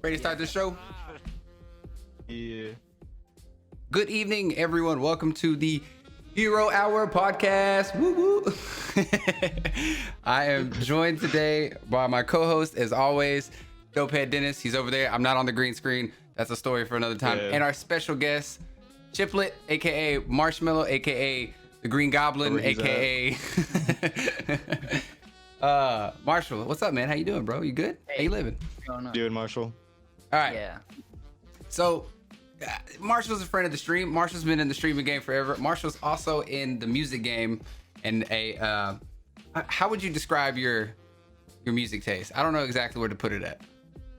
Ready to start the show? Yeah. Good evening, everyone. Welcome to the Hero Hour podcast. Woo woo. I am joined today by my co-host, as always, Dopehead Dennis. He's over there. I'm not on the green screen. That's a story for another time. Yeah. And our special guest, Chiplet, aka Marshmallow, aka the Green Goblin, aka Marshall. What's up, man? How you doing, bro? You good? Hey. How you living? Doing Marshall. All right. Yeah. So, Marshall's a friend of the stream. Marshall's been in the streaming game forever. Marshall's also in the music game, and how would you describe your music taste? I don't know exactly where to put it at.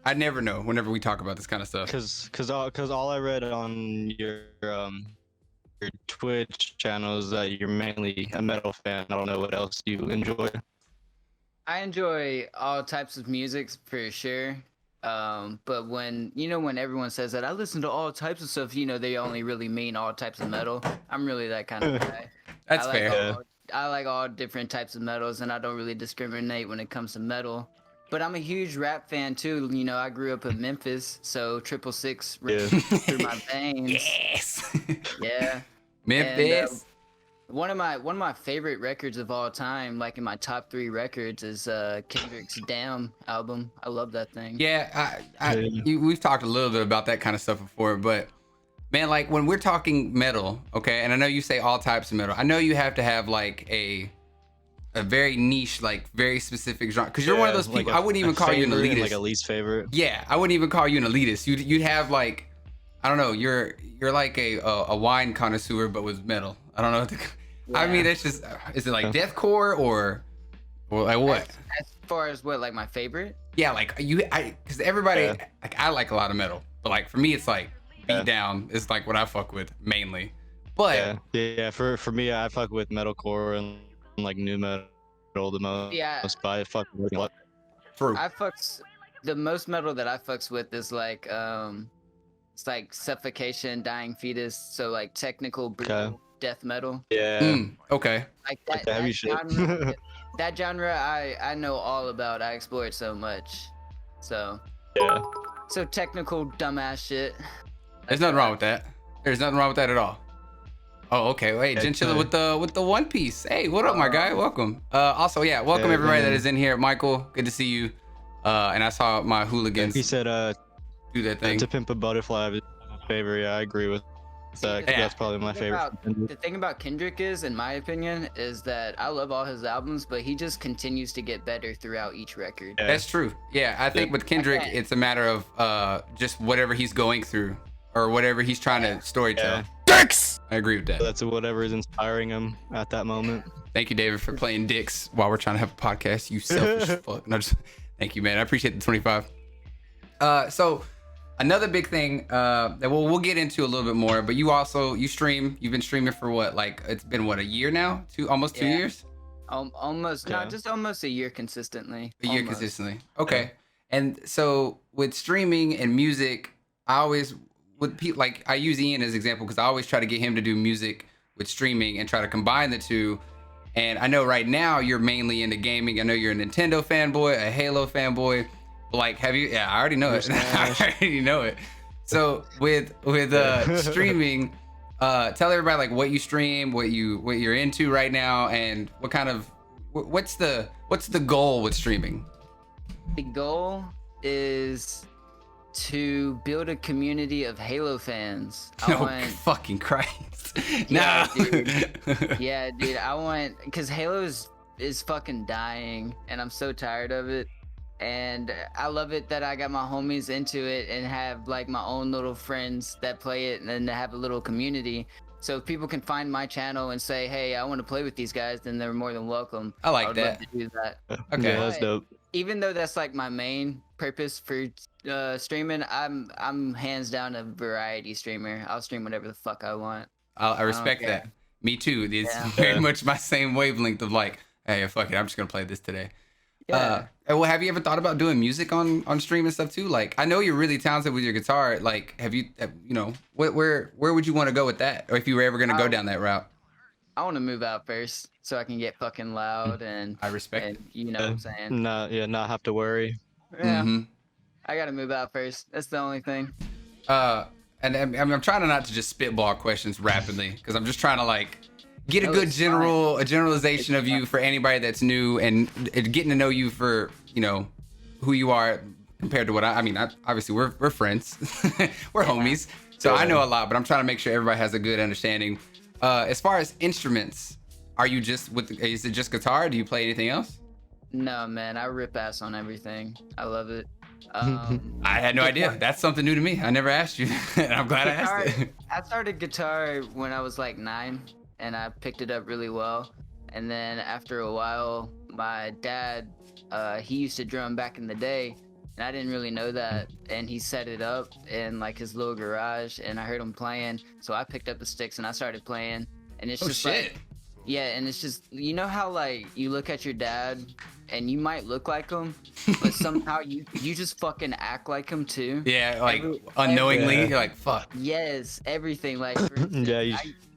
I never know whenever we talk about this kind of stuff. Cause all I read on your Twitch channel is that you're mainly a metal fan. I don't know what else you enjoy. I enjoy all types of music for sure. But when everyone says that I listen to all types of stuff, they only really mean all types of metal. I'm really that kind of guy. That's fair. I like all different types of metals, and I don't really discriminate when it comes to metal. But I'm a huge rap fan too. I grew up in Memphis, so Chiplet6ix runs through my veins. Yes. Yeah. Memphis. And, one of my favorite records of all time, like in my top 3 records, is Kendrick's Damn album. I love that thing. Yeah, we've talked a little bit about that kind of stuff before, but man, like when we're talking metal, okay, and I know you say all types of metal. I know you have to have like a very niche, like very specific genre, because you're one of those people. I wouldn't even call you an elitist. Like a least favorite. Yeah, I wouldn't even call you an elitist. You'd have like, I don't know, you're like a wine connoisseur, but with metal. I don't know what to, I mean, it's just, is it like deathcore or like what? As far as what, like my favorite? Yeah, like because everybody, like I like a lot of metal, but like for me, it's like beat down is like what I fuck with mainly. But yeah, for me, I fuck with metalcore and like new metal the most. Yeah. But I fuck with a lot. True. The most metal that I fucks with is like it's like Suffocation, Dying Fetus, so like technical brutal death metal. Yeah. Okay. Like that, heavy that shit. genre, that genre I know all about. I explore it so much. So technical dumbass shit. There's nothing wrong with that. There's nothing wrong with that at all. Oh, okay. Wait, Genchilla with the One Piece. Hey, what up, my guy? Welcome. Also, welcome everybody that is in here. Michael, good to see you. And I saw my hooligans. He said, do that thing. To Pimp a Butterfly is my favorite. Yeah, I agree with that. Yeah. That's probably my favorite. The thing about Kendrick is, in my opinion, is that I love all his albums, but he just continues to get better throughout each record. Yeah. That's true. Yeah, I think with Kendrick, it's a matter of just whatever he's going through or whatever he's trying to storytell. Yeah. Dicks! I agree with that. That's whatever is inspiring him at that moment. Thank you, David, for playing dicks while we're trying to have a podcast. You selfish fuck. No, thank you, man. I appreciate the 25. So another big thing that we'll get into a little bit more, but you stream. You've been streaming for what? Like it's been what, a year now? Almost 2 years? Almost, not just almost a year consistently. A year consistently. Okay. And so with streaming and music, I always with people like I use Ian as an example because I always try to get him to do music with streaming and try to combine the two. And I know right now you're mainly into gaming. I know you're a Nintendo fanboy, a Halo fanboy. Like, have you? Yeah, I already know it. I already know it. So with streaming, tell everybody like what you stream, what you're into right now, and what kind of what's the goal with streaming? The goal is to build a community of Halo fans. Fucking Christ. Yeah, No. dude. Yeah, dude. I want, because Halo is fucking dying, and I'm so tired of it. And I love it that I got my homies into it and have like my own little friends that play it, and then to have a little community. So if people can find my channel and say, hey, I want to play with these guys, then they're more than welcome. I like would that. love to do that. Okay. Yeah, that's dope. Even though that's like my main purpose for streaming, I'm hands down a variety streamer. I'll stream whatever the fuck I want. I respect that. Me too. It's very much my same wavelength of like, hey, fuck it, I'm just gonna play this today. Yeah. Well, have you ever thought about doing music on stream and stuff too? Like, I know you're really talented with your guitar. Like, have you where would you want to go with that? Or if you were ever gonna go down that route? I want to move out first so I can get fucking loud and I respect and, you know what I'm saying? Not have to worry. Yeah. Mm-hmm. I gotta move out first. That's the only thing. And I'm trying to not to just spitball questions rapidly because I'm just trying to like get a No, good it's fine. generalization of you for anybody that's new and getting to know you for who you are compared to what I mean. Obviously we're friends, we're homies, so I know a lot, but I'm trying to make sure everybody has a good understanding. As far as instruments, are you just is it just guitar? Do you play anything else? No, man, I rip ass on everything. I love it. I had no idea. That's something new to me. I never asked you, and I'm glad I asked it. I started guitar when I was like 9, and I picked it up really well. And then after a while, my dad, he used to drum back in the day, and I didn't really know that. And he set it up in like his little garage, and I heard him playing, so I picked up the sticks and I started playing. And it's just like, yeah, and it's just, you know how like you look at your dad and you might look like him, but somehow you just fucking act like him too. Yeah, like unknowingly, you're like, fuck. Yes, everything. Like, for instance, Yeah,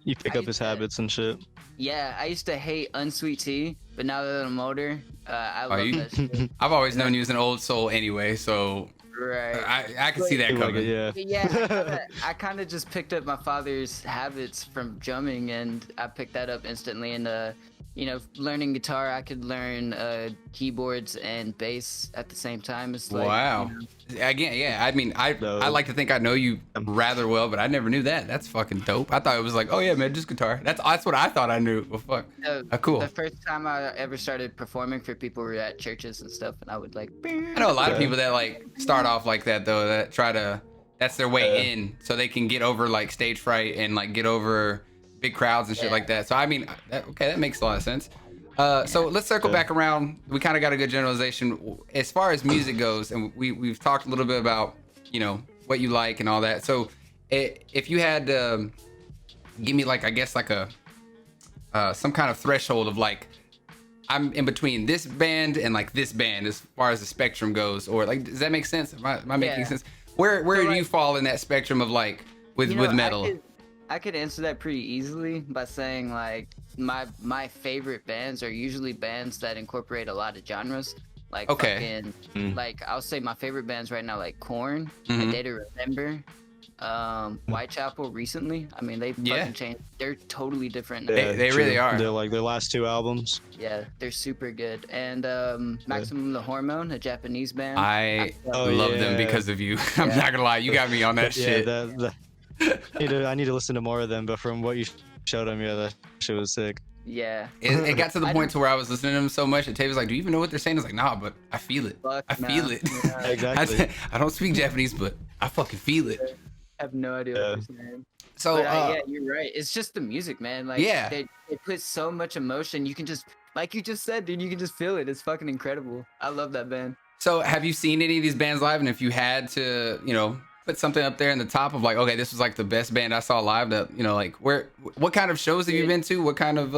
you pick up his habits and shit. yeah, I used to hate unsweet tea, but now that I'm older, I love that shit. I've always known you as an old soul anyway, so Right. I can see that Like coming. it, yeah. But yeah, I kind of just picked up my father's habits from drumming, and I picked that up instantly. And you know, learning guitar, I could learn keyboards and bass at the same time. It's like, Wow. you know, Again, yeah. I mean, I like to think I know you rather well, but I never knew that. That's fucking dope. I thought it was like, oh yeah, man, just guitar. That's what I thought I knew. Well, fuck. Cool. The first time I ever started performing for people were at churches and stuff, and I would like. I know a lot of people that like start off like that though, that try to, that's their way in, so they can get over like stage fright and like get over big crowds and shit like that. So I mean, that makes a lot of sense. So let's circle back around. We kind of got a good generalization as far as music goes, and we've talked a little bit about, you know, what you like and all that. So if you had to give me like, I guess like a some kind of threshold of like, I'm in between this band and like this band as far as the spectrum goes, or like, does that make sense? Am I making sense? Where do you fall in that spectrum of like with metal? I could answer that pretty easily by saying like my favorite bands are usually bands that incorporate a lot of genres. Like like I'll say my favorite bands right now, like Korn, A Day to Remember, Whitechapel recently. I mean, they fucking changed. They're totally different. Yeah, they really are. They're like their last 2 albums. Yeah, they're super good. And Maximum the Hormone, a Japanese band. I love them because of you. I'm not gonna lie, you got me on that shit. I need to listen to more of them, but from what you showed them, that shit was sick. Yeah. It got to the point to where I was listening to them so much that Tay was like, do you even know what they're saying? I was like, nah, but I feel it. I feel it. Yeah. Exactly. I don't speak Japanese, but I fucking feel it. I have no idea what you're saying. So but, yeah, you're right. It's just the music, man. Like they put so much emotion. You can just, like you just said, dude, you can just feel it. It's fucking incredible. I love that band. So have you seen any of these bands live? And if you had to, you know, put something up there in the top of like, okay, this was like the best band I saw live, that, you know, like what kind of shows have you been to? What kind of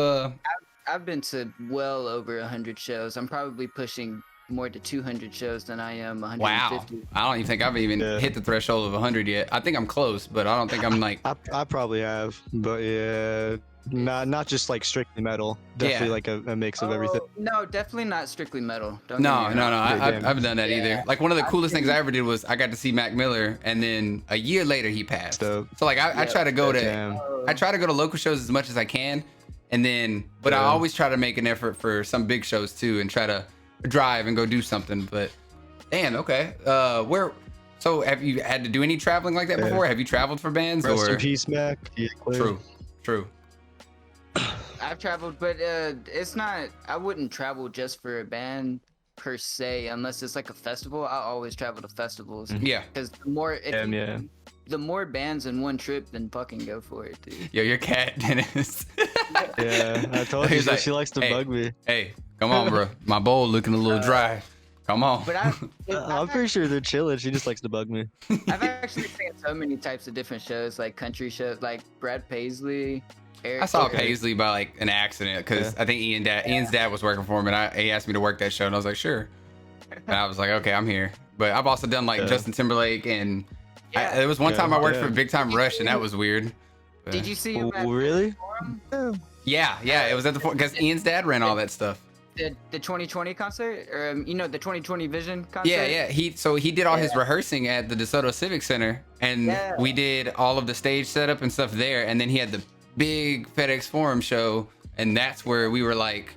I've been to well over 100 shows. I'm probably pushing more to 200 shows than I am 150. Wow. I don't even think I've even hit the threshold of 100 yet. I think I'm close, but I don't think I'm like I probably have, but yeah, not just like strictly metal. Definitely like a mix of everything. No, definitely not strictly metal. No. I haven't done that either. Like one of the coolest things I ever did was I got to see Mac Miller, and then a year later he passed. So like I try to go to local shows as much as I can, and then but I always try to make an effort for some big shows too, and try to drive and go do something. But damn, okay. So have you had to do any traveling like that before? Have you traveled for bands? Rest in peace, Mac. Yeah, True. I've traveled, but it's not. I wouldn't travel just for a band per se, unless it's like a festival. I always travel to festivals. Yeah. Because the more bands in one trip, then fucking go for it, dude. Yo, your cat, Dennis. Yeah, I told you she likes to bug me. Hey, come on, bro. My bowl looking a little dry. Come on. But I'm pretty sure they're chilling. She just likes to bug me. I've actually seen so many types of different shows, like country shows, like Brad Paisley. I saw Paisley by like an accident because I think Ian's dad was working for him, and he asked me to work that show, and I was like, sure. And I was like, okay, I'm here. But I've also done like Justin Timberlake, and there was one time I worked for Big Time Rush, and that was weird. But, did you see him at really? the Forum? Yeah, it was at the because Ian's dad ran all that stuff. the 2020 concert, or the 2020 Vision concert. Yeah. He did all his rehearsing at the DeSoto Civic Center, and we did all of the stage setup and stuff there, and then he had the big FedEx Forum show, and that's where we were like,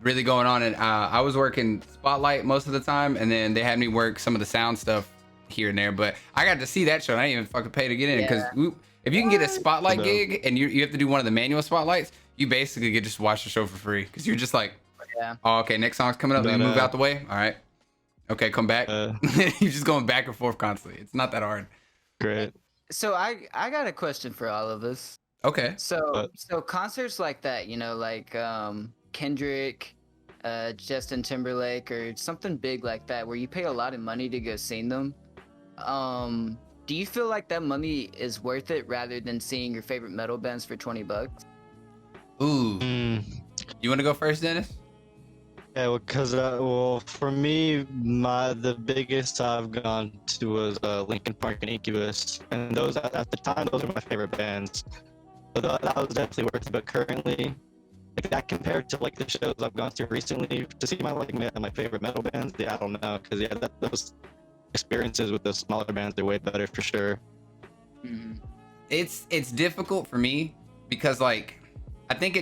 really going on. And I was working Spotlight most of the time, and then they had me work some of the sound stuff here and there. But I got to see that show, and I didn't even fucking pay to get in, because if you can get a Spotlight gig and you have to do one of the manual spotlights, you basically get just watch the show for free, because you're just like, oh, okay, next song's coming up. Let me move out the way. All right, okay, come back. You're just going back and forth constantly. It's not that hard. Great. So I got a question for all of us. Okay. So concerts like that, like Kendrick, Justin Timberlake, or something big like that, where you pay a lot of money to go see them. Do you feel like that money is worth it rather than seeing your favorite metal bands for $20? Ooh. You want to go first, Dennis? Yeah, because for me, the biggest I've gone to was Linkin Park and Incubus, and those at the time, those are my favorite bands. So that was definitely worth it. But currently, like that compared to like the shows I've gone to recently, to see my favorite metal bands, I don't know, because those experiences with the smaller bands are way better for sure. Mm-hmm. It's difficult for me because like I think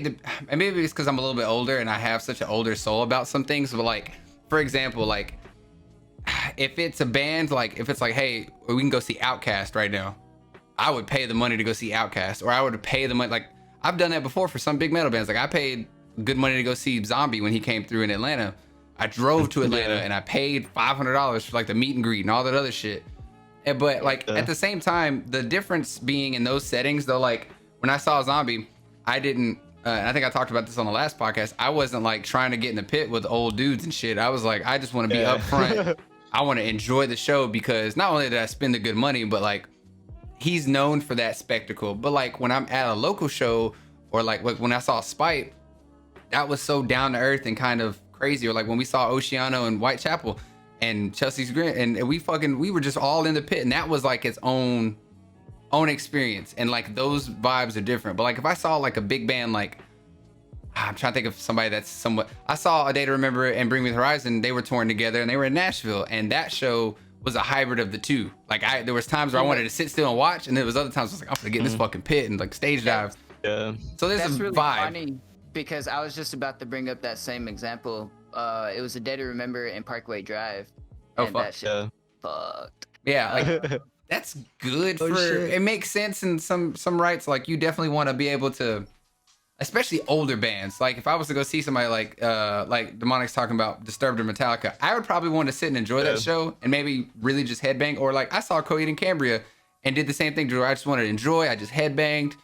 maybe it's because I'm a little bit older and I have such an older soul about some things. But like, for example, like if it's a band, like if it's like, hey, we can go see Outkast right now, I would pay the money to go see Outkast, or I would pay the money. Like I've done that before for some big metal bands. Like I paid good money to go see Zombie when he came through in Atlanta. I drove to Atlanta and I paid $500 for like the meet and greet and all that other shit. But like at the same time, the difference being in those settings though, like when I saw Zombie, I didn't, and I think I talked about this on the last podcast, I wasn't like trying to get in the pit with old dudes and shit. I was like, I just want to be up front. I want to enjoy the show, because not only did I spend the good money, but like he's known for that spectacle. But like when I'm at a local show, or like when I saw Spite, that was so down to earth and kind of crazy. Or like when we saw Oceano and Whitechapel and Chelsea's Grin, and we were just all in the pit, and that was like its own experience, and like those vibes are different. But like if I saw like a big band, like I'm trying to think of somebody that's somewhat, I saw A Day to Remember and Bring Me the Horizon, they were touring together and they were in Nashville, and that show was a hybrid of the two. Like there was times where I wanted to sit still and watch, and there was other times I was like, I'm gonna get in this fucking pit and like stage dive. Yeah. So there's That's a really vibe. funny, because I was just about to bring up that same example. It was A Day to Remember in Parkway Drive. Oh, and fuck. that shit fucked. Yeah, like that's good for shit. It makes sense in some rights. Like you definitely want to be able to, especially older bands. Like if I was to go see somebody like Demonic's talking about Disturbed or Metallica, I would probably want to sit and enjoy that show and maybe really just headbang. Or like I saw Coheed and Cambria and did the same thing, where I just wanted to enjoy. I just headbanged,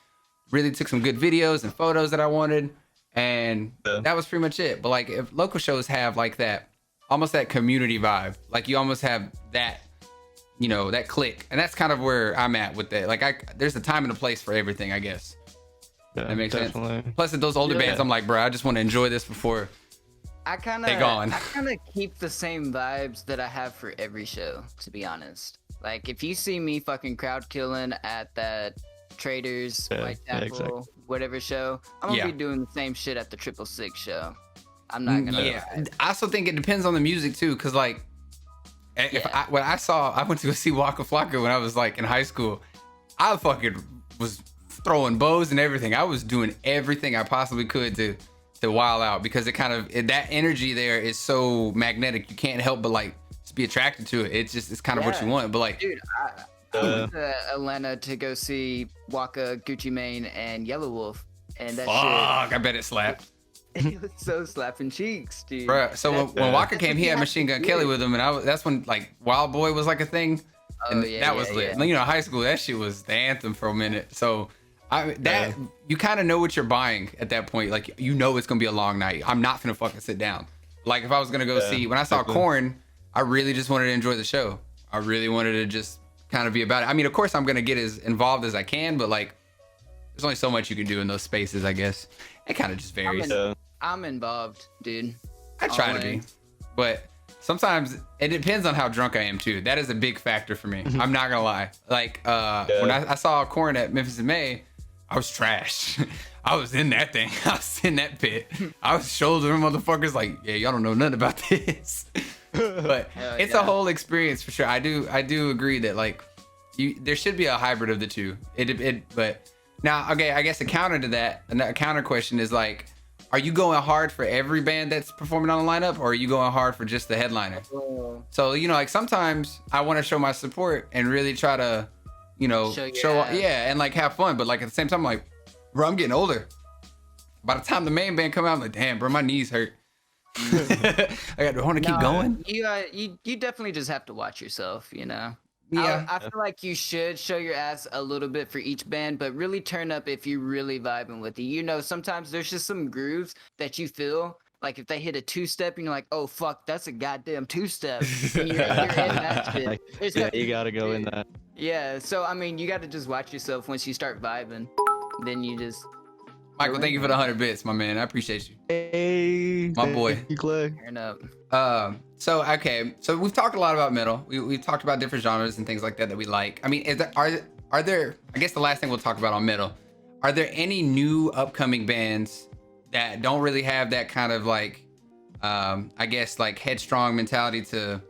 really took some good videos and photos that I wanted, and that was pretty much it. But like if local shows have like that, almost that community vibe, like you almost have that, that click, and that's kind of where I'm at with that. Like there's a time and a place for everything, I guess. Yeah, that makes definitely sense. Plus, at those older bands, I'm like, bro, I just want to enjoy this before I kind of keep the same vibes that I have for every show, to be honest. Like if you see me fucking crowd killing at that Traders, Whitechapel, exactly. whatever show, I'm gonna be doing the same shit at the Chiplet6ix show. I'm not gonna. Yeah, I also think it depends on the music too, because like I went to go see Waka Flocka when I was like in high school. I fucking was throwing bows and everything. I was doing everything I possibly could to wild out, because it kind of, that energy there is so magnetic. You can't help but like just be attracted to it. It's kind of what you want. But like, dude, I went to Atlanta to go see Waka, Gucci Mane, and Yellow Wolf, and that shit, I bet it slapped. it was so slapping cheeks, dude. Bruh, so when Waka came, he had Machine Gun Kelly with him, and that's when like Wild Boy was like a thing, and that was lit. Yeah. High school, that shit was the anthem for a minute. So you kind of know what you're buying at that point. Like it's gonna be a long night. I'm not gonna fucking sit down. Like if I was gonna go see, when I saw Korn, I really just wanted to enjoy the show. I really wanted to just kind of be about it. I mean, of course I'm gonna get as involved as I can, but like there's only so much you can do in those spaces, I guess. It kind of just varies. I'm involved, dude. I try to be, but sometimes it depends on how drunk I am too. That is a big factor for me. I'm not gonna lie. Like when I saw Korn at Memphis in May, I was trash. I was in that thing. I was in that pit. I was shouldering motherfuckers like, yeah, y'all don't know nothing about this. But it's a whole experience for sure. I do agree that like there should be a hybrid of the two. But now, okay, I guess a counter to that, a counter question is like, are you going hard for every band that's performing on the lineup, or are you going hard for just the headliner? So, you know, like sometimes I want to show my support and really try to, you know, show and like have fun. But like at the same time, I'm like, bro, I'm getting older. By the time the main band come out, I'm like, damn, bro, my knees hurt. I want to keep going. You definitely just have to watch yourself, you know. Yeah, I feel like you should show your ass a little bit for each band, but really turn up if you're really vibing with it. You know, sometimes there's just some grooves that you feel like if they hit a two-step and you're like, oh fuck, that's a goddamn two-step. And you're in that shit. Yeah, you gotta go in that. Yeah, so I mean, you got to just watch yourself once you start vibing. Then you just. Michael, thank you for the 100 bits, my man. I appreciate you. Hey, my boy. You, Clay. Turn up. So we've talked a lot about metal. We've talked about different genres and things like that we like. I mean, are there? I guess the last thing we'll talk about on metal. Are there any new upcoming bands that don't really have that kind of like, I guess like headstrong mentality to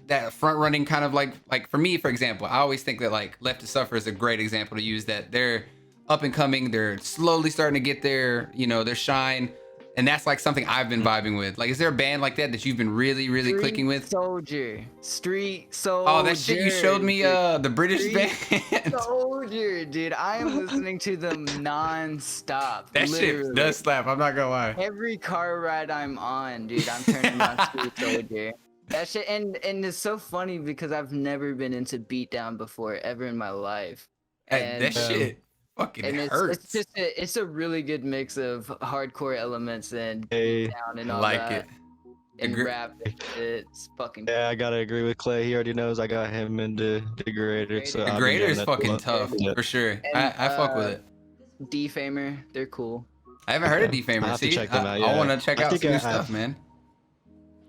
that front running kind of like for me, for example, I always think that like Left to Suffer is a great example to use, that they're up and coming. They're slowly starting to get their, you know, their shine. And that's like something I've been vibing with. Like, is there a band like that you've been really clicking with? Street Soldier. Oh, that shit you showed me, the British band. Soldier, dude. I am listening to them non-stop. That shit does slap. I'm not gonna lie. Every car ride I'm on, dude, I'm turning on Street Soldier. That shit, and it's so funny because I've never been into beatdown before ever in my life. And that shit fucking hurts. It's a really good mix of hardcore elements and down and all that. It. And rap, it's fucking. Yeah, I gotta agree with Clay. He already knows I got him into Degrader. So Degrader is fucking tough for sure. And, I fuck with it. Defamer, they're cool. I haven't heard of Defamer. I have to check them out. Yeah. I want to check out some new stuff, man.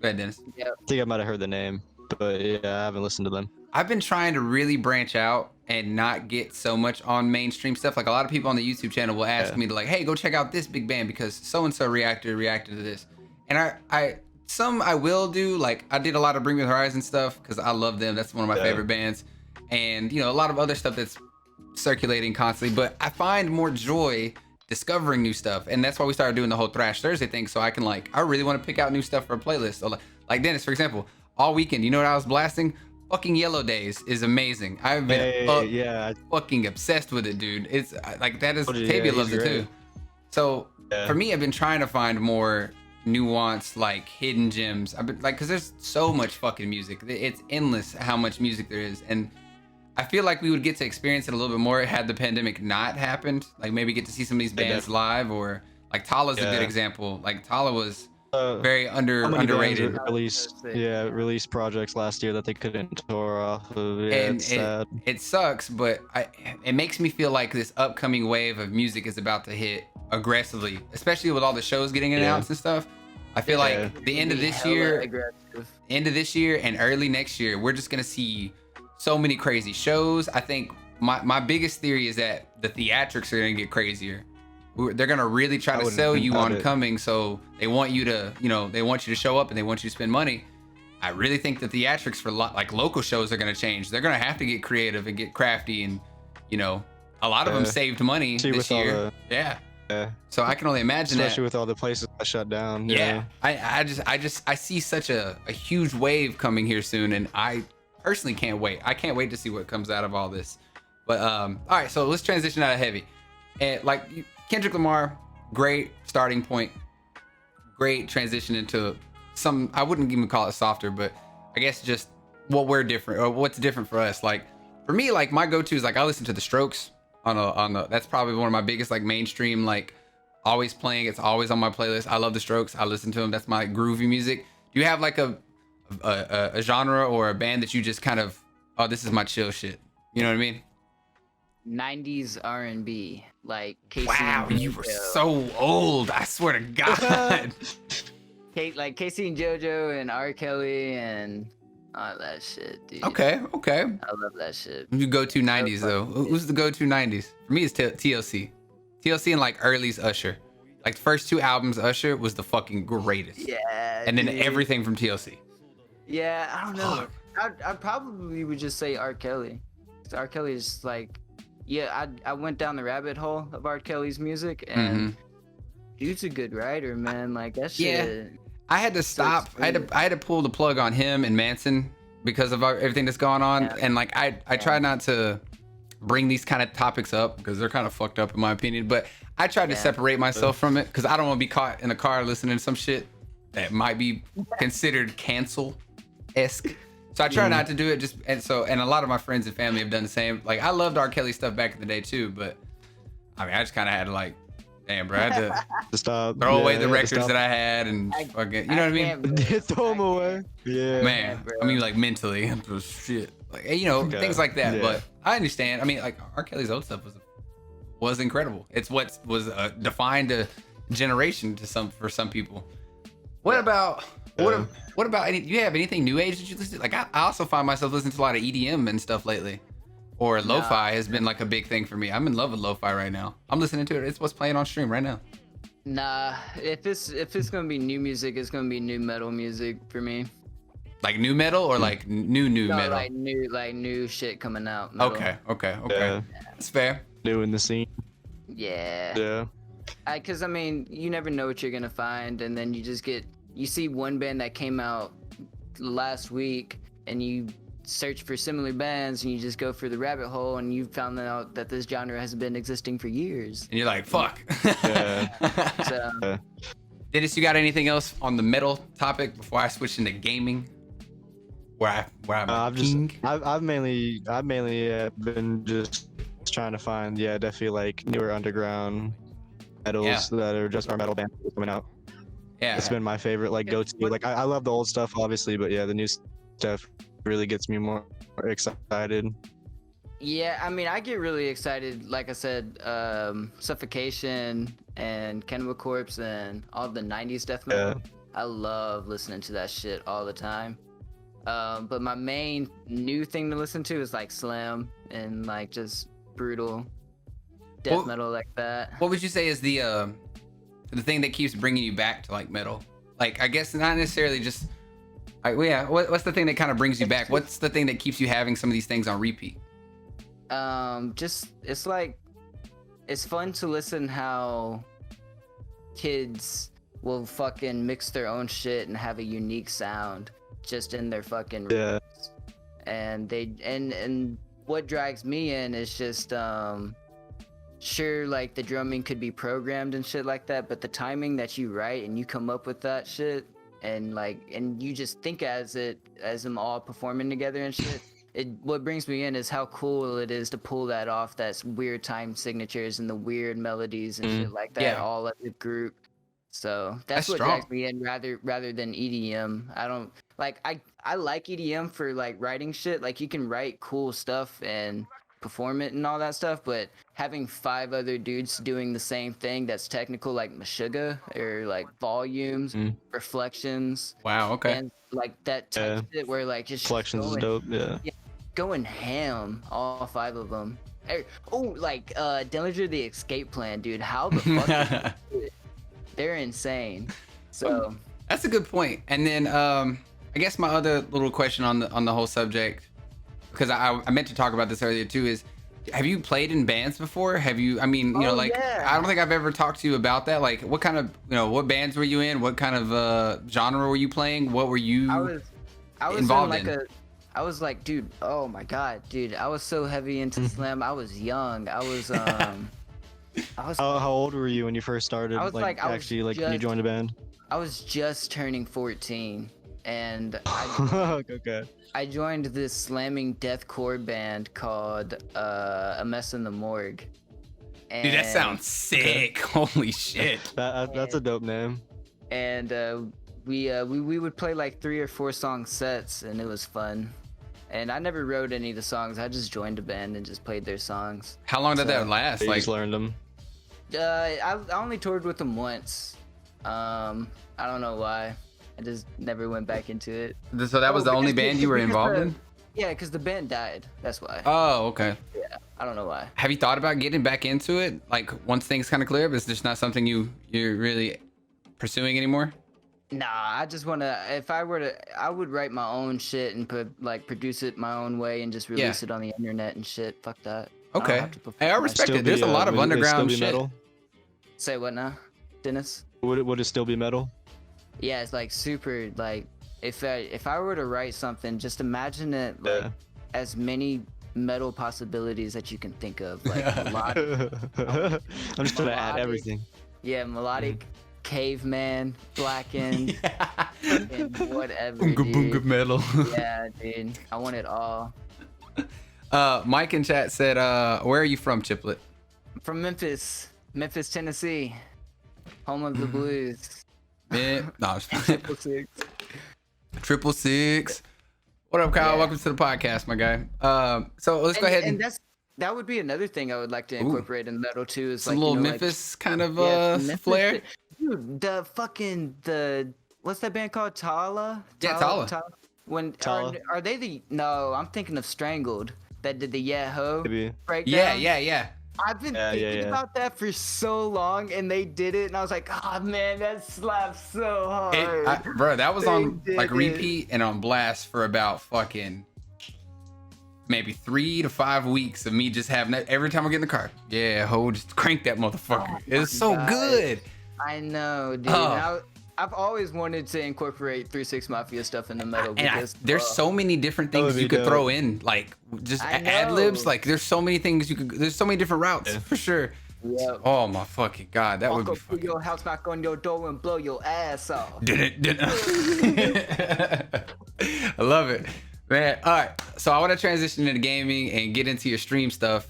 Go ahead, Dennis. Yep. I think I might have heard the name, but yeah, I haven't listened to them. I've been trying to really branch out and not get so much on mainstream stuff. Like a lot of people on the YouTube channel will ask me to like, hey, go check out this big band because so-and-so reacted to this. And I will do, like I did a lot of Bring Me the Horizon stuff because I love them. That's one of my favorite bands. And, you know, a lot of other stuff that's circulating constantly. But I find more joy discovering new stuff. And that's why we started doing the whole Thrash Thursday thing. So I can like, I really want to pick out new stuff for a playlist. So like Dennis, for example, all weekend, you know what I was blasting? Fucking Yellow Days is amazing. I've been fucking obsessed with it, dude. It's like that is Tavia loves it too. So for me, I've been trying to find more nuanced, like hidden gems. I've been like, cause there's so much fucking music. It's endless how much music there is, and I feel like we would get to experience it a little bit more had the pandemic not happened. Like maybe get to see some of these bands live, or like Tala's a good example. Like Tala was very underrated. Released projects last year that they couldn't tour off of. Yeah, and it's sad. It sucks, but it makes me feel like this upcoming wave of music is about to hit aggressively, especially with all the shows getting announced and stuff. I feel like the end of this year, and early next year, we're just gonna see so many crazy shows. I think my biggest theory is that the theatrics are gonna get crazier. They're gonna really try to sell you on coming, so they want you to, you know, they want you to show up and they want you to spend money. I really think the theatrics for like local shows are gonna change. They're gonna have to get creative and get crafty, and you know, a lot of them saved money this year. So I can only imagine especially with all the places that shut down. I see such a huge wave coming here soon, and I personally can't wait. I can't wait to see what comes out of all this. But all right, so let's transition out of heavy. And like Kendrick Lamar, great starting point, great transition into some, I wouldn't even call it softer, but I guess just what we're different, or what's different for us. Like for me, like my go-to is like I listen to the Strokes on the that's probably one of my biggest like mainstream, like always playing. It's always on my playlist. I love the Strokes. I listen to them. That's my groovy music. Do you have like a genre or a band that you just kind of, oh, this is my chill shit? You know what I mean? 90s R&B, like Casey. Wow, you were so old. I swear to God. Like Casey and JoJo and R. Kelly and Oh, that shit, dude. Okay. I love that shit. You go to 90s though. Who's the go to 90s? For me, it's TLC. TLC and like early's Usher. Like the first 2 albums, Usher was the fucking greatest. Yeah. And then dude. everything from TLC. Yeah, I don't know. I probably would just say R. Kelly. R. Kelly is like, yeah, I went down the rabbit hole of R. Kelly's music, and dude's a good writer, man. Like that shit. Yeah. I had to stop. I had to pull the plug on him and Manson because of everything that's going on. Yeah. And like I try not to bring these kind of topics up because they're kind of fucked up in my opinion. But I tried to separate myself from it because I don't want to be caught in a car listening to some shit that might be considered cancel-esque. So I try not to do it. And a lot of my friends and family have done the same. Like I loved R. Kelly stuff back in the day too, but I mean I just kind of had to like, damn, bro, I had to stop. throw away the records that I had and fucking, you know what I mean? Throw them away. Yeah. Man, I mean like mentally, shit, like things like that. Yeah. But I understand. I mean, like R. Kelly's old stuff was incredible. It's what was defined a generation for some people. What about what about do you have anything new age that you listen to? Like I also find myself listening to a lot of EDM and stuff lately. Or lo-fi has been like a big thing for me. I'm in love with lo-fi right now. I'm listening to it. It's what's playing on stream right now. Nah, if it's gonna be new music, it's gonna be new metal music for me. Like new metal or like new metal? Like new shit coming out. Metal. Okay. Yeah. That's fair. New in the scene. Yeah. Yeah. Cause I mean, you never know what you're gonna find, and then you see one band that came out last week, and you search for similar bands, and you just go for the rabbit hole, and you found out that this genre has been existing for years. And you're like, fuck. Yeah. So, Dennis, you got anything else on the metal topic before I switch into gaming? Where I'm king? I've mainly been just trying to find definitely like newer underground metals that are just our metal bands coming out. Yeah, it's been my favorite like go to. Like I love the old stuff obviously, but the new stuff really gets me more excited. Yeah, I mean, I get really excited. Like I said, Suffocation and Cannibal Corpse and all the 90s death metal. I love listening to that shit all the time. But my main new thing to listen to is like slam and like just brutal death metal like that. What would you say is the thing that keeps bringing you back to like metal? Like I guess not necessarily just what's the thing that kind of brings you back? What's the thing that keeps you having some of these things on repeat? It's like it's fun to listen how kids will fucking mix their own shit and have a unique sound just in their fucking roots. And and what drags me in is just sure, like the drumming could be programmed and shit like that, but the timing that you write and you come up with that shit and you just think as them all performing together and shit. What brings me in is how cool it is to pull that off. That's weird time signatures and the weird melodies and shit like that all as a group. So that's what strong. drags me in rather than EDM. I don't like I like EDM for like writing shit. Like you can write cool stuff and perform it and all that stuff, but having 5 other dudes doing the same thing that's technical, like Meshuggah or like volumes, reflections. Wow, okay. And like that type shit where like just reflections is dope. Yeah, going ham, all 5 of them. Like Dillinger the Escape Plan, dude. How the fuck? They're insane. So that's a good point. And then I guess my other little question on the whole subject, because I meant to talk about this earlier too, is have you played in bands before? Have you? I mean, I don't think I've ever talked to you about that. Like, what kind of what bands were you in? What kind of genre were you playing? What were you I was involved in? I was like, dude, oh my god, dude, I was so heavy into slam. I was young. I was How old were you when you first started? I was when you joined a band? I was just turning 14, and okay. I joined this slamming deathcore band called A Mess in the Morgue. And, dude, that sounds sick. Holy shit. That's a dope name. And we would play like 3 or 4 song sets, and it was fun. And I never wrote any of the songs. I just joined a band and just played their songs. How long did that last? You just learned them? I only toured with them once. I don't know why. I just never went back into it. So that was the only because band you were involved in? Yeah, because the band died. That's why. Oh, okay. Yeah, I don't know why. Have you thought about getting back into it? Like once things kind of clear up, is this not something you're really pursuing anymore? Nah, I just wanna. If I were to, I would write my own shit and produce it my own way and just release it on the internet and shit. Fuck that. Okay. Hey, I respect it. There's a lot of underground shit. Metal? Say what now, Dennis? Would it still be metal? Yeah, it's like super like if I were to write something, just imagine it like as many metal possibilities that you can think of, like melodic. I'm just gonna add everything. Yeah, melodic, caveman, blackened, and whatever. Boonga boonga metal. Yeah, dude, I want it all. Mike in chat said, "Where are you from, Chiplet?" I'm from Memphis, Tennessee, home of the blues. Man, no, Chiplet6ix. 6ix. What up, Kyle? Yeah. Welcome to the podcast, my guy. So let's go ahead and that would be another thing I would like to incorporate in metal too. Is some like little you know, Memphis kind of Memphis flair. shit. Dude, the what's that band called? Tala? Yeah, Tala. When Tala. are they the? No, I'm thinking of Strangled. That did the Yeah Ho Maybe. breakdown. Yeah. I've been thinking about that for so long, and they did it, and I was like, oh man, that slaps so hard. Bro, that was on They like did repeat and on blast for about fucking maybe 3 to 5 weeks of me just having that every time I get in the car. Yeah, ho, just crank that motherfucker. Oh It's so God. good. I know, dude. Oh. I've always wanted to incorporate 3 6 Mafia stuff in the metal because There's so many different things you could throw in, like just I ad libs. know. Like there's so many things you could. There's so many different routes for sure. Yep. Oh my fucking god, that would Walk be up to fucking. your house, knock on your door, and blow your ass off. I love it, man. All right, so I want to transition into gaming and get into your stream stuff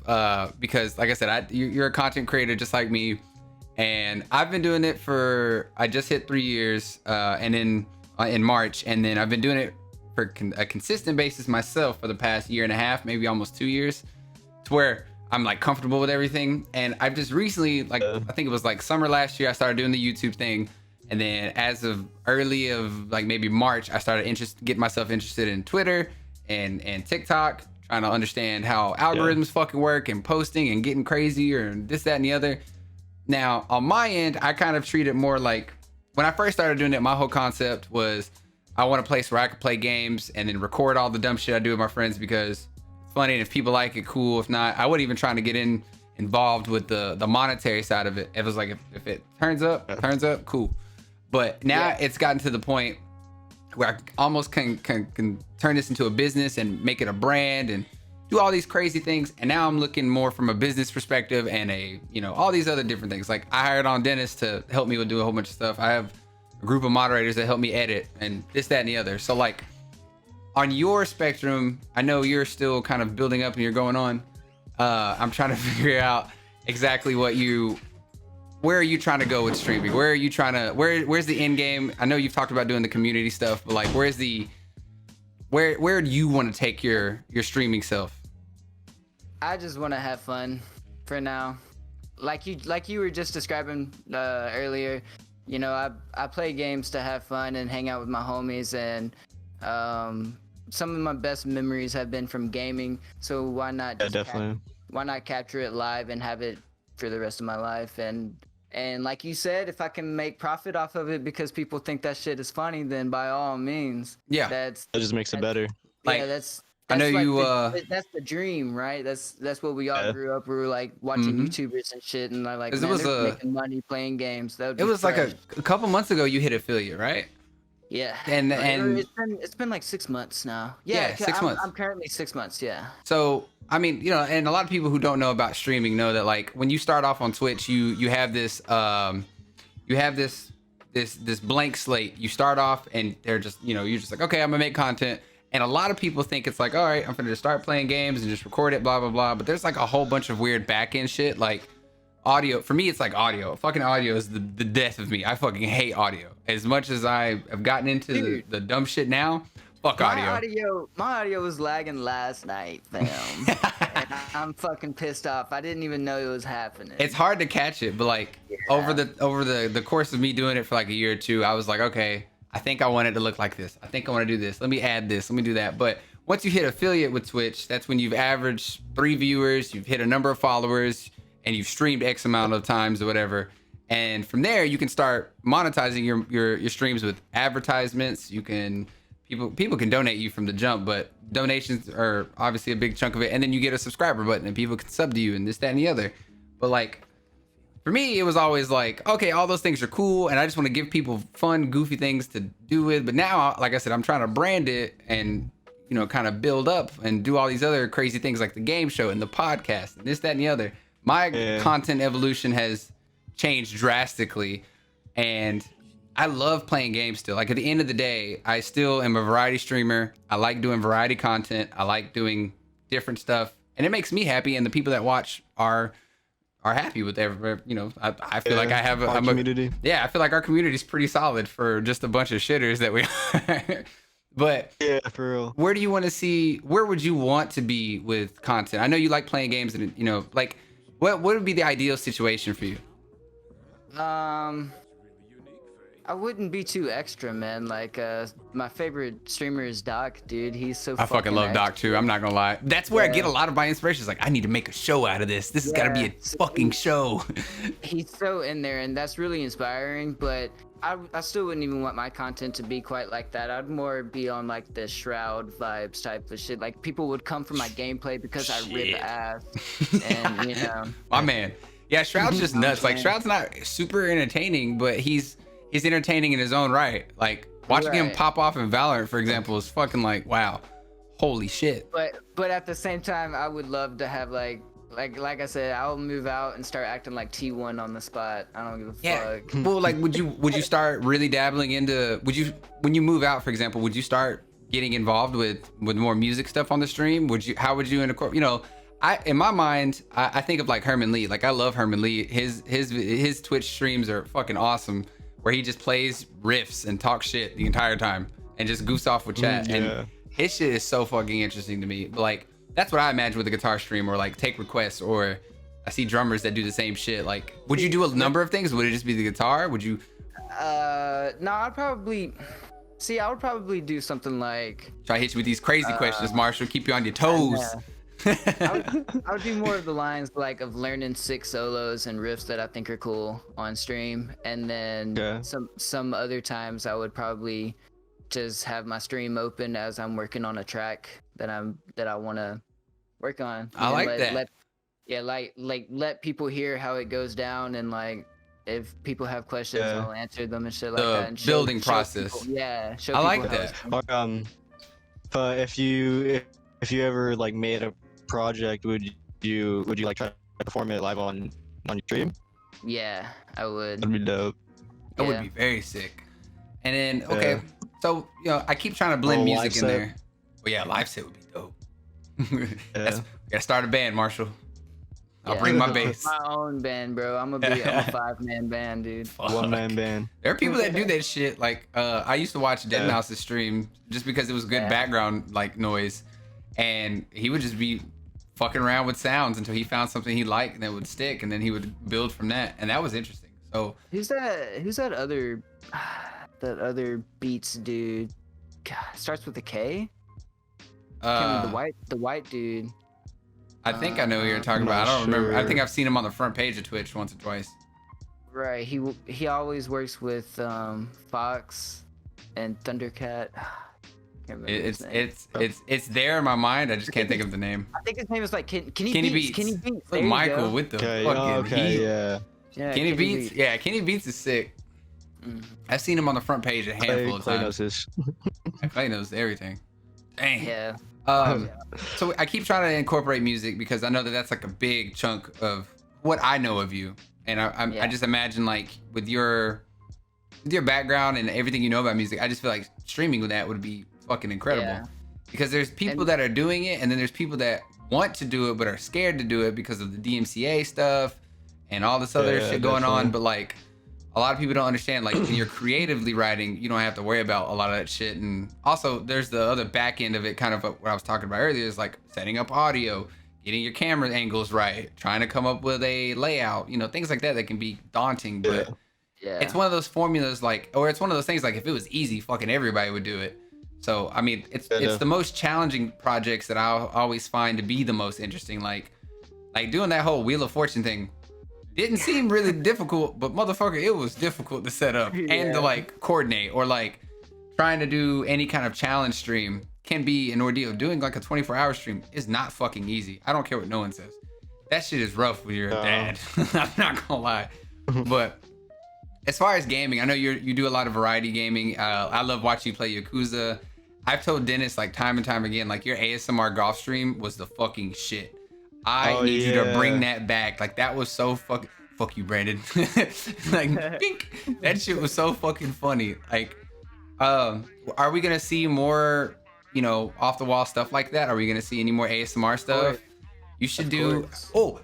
because, like I said, you're a content creator just like me. And I've been doing it I just hit 3 years, and then in March, and then I've been doing it for a consistent basis myself for the past year and a half, maybe almost 2 years, to where I'm like comfortable with everything. And I've just recently, like I think it was like summer last year, I started doing the YouTube thing, and then as of early of like maybe March, I started getting myself interested in Twitter and TikTok, trying to understand how algorithms fucking work and posting and getting crazy or this, that, and the other. Now, on my end, I kind of treat it more like when I first started doing it, my whole concept was I want a place where I could play games and then record all the dumb shit I do with my friends because it's funny. And if people like it, cool. If not, I wasn't even trying to get involved with the monetary side of it. It was like, if it turns up, cool. But now it's gotten to the point where I almost can turn this into a business and make it a brand and do all these crazy things. And now I'm looking more from a business perspective and all these other different things. Like I hired on Dennis to help me with do a whole bunch of stuff. I have a group of moderators that help me edit and this, that, and the other. So like on your spectrum, I know you're still kind of building up and you're going on. I'm trying to figure out exactly where are you trying to go with streaming? Where's the end game? I know you've talked about doing the community stuff, but like, where do you want to take your streaming self? I just want to have fun for now. Like you were just describing earlier, I play games to have fun and hang out with my homies, and some of my best memories have been from gaming. So why not why not capture it live and have it for the rest of my life? And like you said, if I can make profit off of it because people think that shit is funny, then by all means. Yeah. That just makes it better. Like, that's I know like that's the dream, right? That's what we all grew up. We were like watching YouTubers and shit, and like, man, they're making money playing games. That would be was fresh. like a couple months ago you hit affiliate, right? Yeah. And it's been like 6 months now. Yeah, 6 months. I'm currently 6 months. Yeah. So I mean, and a lot of people who don't know about streaming know that like when you start off on Twitch, you have this this blank slate. You start off and they're just you're just like, okay, I'm gonna make content. And a lot of people think it's like, all right, I'm gonna just start playing games and just record it, blah blah blah. But there's like a whole bunch of weird back end shit, like audio. For me, it's like audio. Fucking audio is the death of me. I fucking hate audio. As much as I have gotten into the dumb shit now, fuck audio. My audio was lagging last night, fam. And I'm fucking pissed off. I didn't even know it was happening. It's hard to catch it, but like over the course of me doing it for like a year or two, I was like, okay, I think I want it to look like this. I think I want to do this. Let me add this. Let me do that. But once you hit affiliate with Twitch, that's when you've averaged 3 viewers, you've hit a number of followers, and you've streamed X amount of times or whatever. And from there, you can start monetizing your streams with advertisements. You can people can donate you from the jump, but donations are obviously a big chunk of it. And then you get a subscriber button, and people can sub to you, and this, that, and the other. But like, for me, it was always like, okay, all those things are cool, and I just want to give people fun, goofy things to do with. But now, like I said, I'm trying to brand it and, you know, kind of build up and do all these other crazy things like the game show and the podcast and this, that, and the other. My content evolution has changed drastically, and I love playing games still. Like, at the end of the day, I still am a variety streamer. I like doing variety content. I like doing different stuff, and it makes me happy, and the people that watch are happy with every, you know, I feel like I have a community. Yeah, I feel like our community is pretty solid for just a bunch of shitters that we are. But yeah, for real. Where do you want to see, where would you want to be with content? I know you like playing games, and, you know, like, what would be the ideal situation for you? I wouldn't be too extra, man. Like, my favorite streamer is Doc, dude. He's so I fucking love extra. Doc too. I'm not gonna lie. That's where I get a lot of my inspiration. It's like, I need to make a show out of this. This has got to be a fucking show. He's so in there, and that's really inspiring. But I still wouldn't even want my content to be quite like that. I'd more be on like the Shroud vibes type of shit. Like, people would come for my gameplay because I rip ass, and you know. My man. Yeah, Shroud's just nuts. Like, Shroud's not super entertaining, but he's entertaining in his own right. Like, watching him pop off in Valorant, for example, is fucking like, wow, holy shit. But at the same time, I would love to have like I said, I'll move out and start acting like T1 on the spot. I don't give a fuck. Well, like, would you start really dabbling into, when you move out, for example, would you start getting involved with more music stuff on the stream? How would you incorporate, you know, in my mind, I think of like Herman Lee. Like, I love Herman Lee. His Twitch streams are fucking awesome, where he just plays riffs and talks shit the entire time and just goofs off with chat. And his shit is so fucking interesting to me. But like, that's what I imagine with a guitar stream, or like take requests, or I see drummers that do the same shit. Like, would you do a number of things? Would it just be the guitar? Would you? No, I would probably do something like, try to hit you with these crazy questions, Marshall. Keep you on your toes. I would do more of the lines like of learning 6 solos and riffs that I think are cool on stream, and then some other times I would probably just have my stream open as I'm working on a track that I want to work on. I like that. Let people hear how it goes down, and like, if people have questions, I'll answer them and shit like that. And building process. Show people I like that. But if you ever like made a project, would you like try to perform it live on your stream? Yeah, I would. That'd be dope. That would be very sick. And then so, you know, I keep trying to blend music in there. Well, yeah, live set would be dope. Gotta start a band, Marshall. I'll bring my bass. My own band, bro. I'm a 5-man band, dude. One-man band. There are people that do that shit. Like, I used to watch Deadmau5's stream just because it was good background like noise, and he would just be fucking around with sounds until he found something he liked and that would stick, and then he would build from that, and that was interesting. So who's that other beats dude? God, starts with a K. The white dude. I think I know who you're talking about. I don't remember. I think I've seen him on the front page of Twitch once or twice. Right. He always works with Fox and Thundercat. It's there in my mind. I just can't think of the name. I think his name is like Kenny Beats. Kenny Beats. Michael with the fucking heat. Yeah, Kenny Beats. Yeah, Kenny Beats is sick. I've seen him on the front page a handful of times. Clay knows everything. Dang. Yeah. So I keep trying to incorporate music because I know that that's like a big chunk of what I know of you, and I just imagine, like, with your background and everything you know about music, I just feel like streaming with that would be fucking incredible. Because there's people that are doing it, and then there's people that want to do it but are scared to do it because of the DMCA stuff and all this other shit going on. But like, a lot of people don't understand, like, when you're creatively writing, you don't have to worry about a lot of that shit. And also, there's the other back end of it, kind of what I was talking about earlier, is like setting up audio, getting your camera angles right, trying to come up with a layout, you know, things like that can be daunting. But Yeah. it's one of those formulas like, or it's one of those things like if it was easy, fucking everybody would do it. So I mean, it's the most challenging projects that I'll always find to be the most interesting. Like doing that whole Wheel of Fortune thing didn't seem really difficult, but motherfucker, it was difficult to set up and to like coordinate, or like trying to do any kind of challenge stream can be an ordeal. Doing like a 24-hour stream is not fucking easy. I don't care what no one says. That shit is rough when you're a dad. I'm not gonna lie. But as far as gaming, I know you do a lot of variety gaming. I love watching you play Yakuza. I've told Dennis like time and time again, like your ASMR golf stream was the fucking shit. I need you to bring that back. Like that was so fuck you, Brandon. Like pink. That shit was so fucking funny. Like, are we gonna see more, you know, off the wall stuff like that? Are we gonna see any more ASMR stuff? You should do. Oh,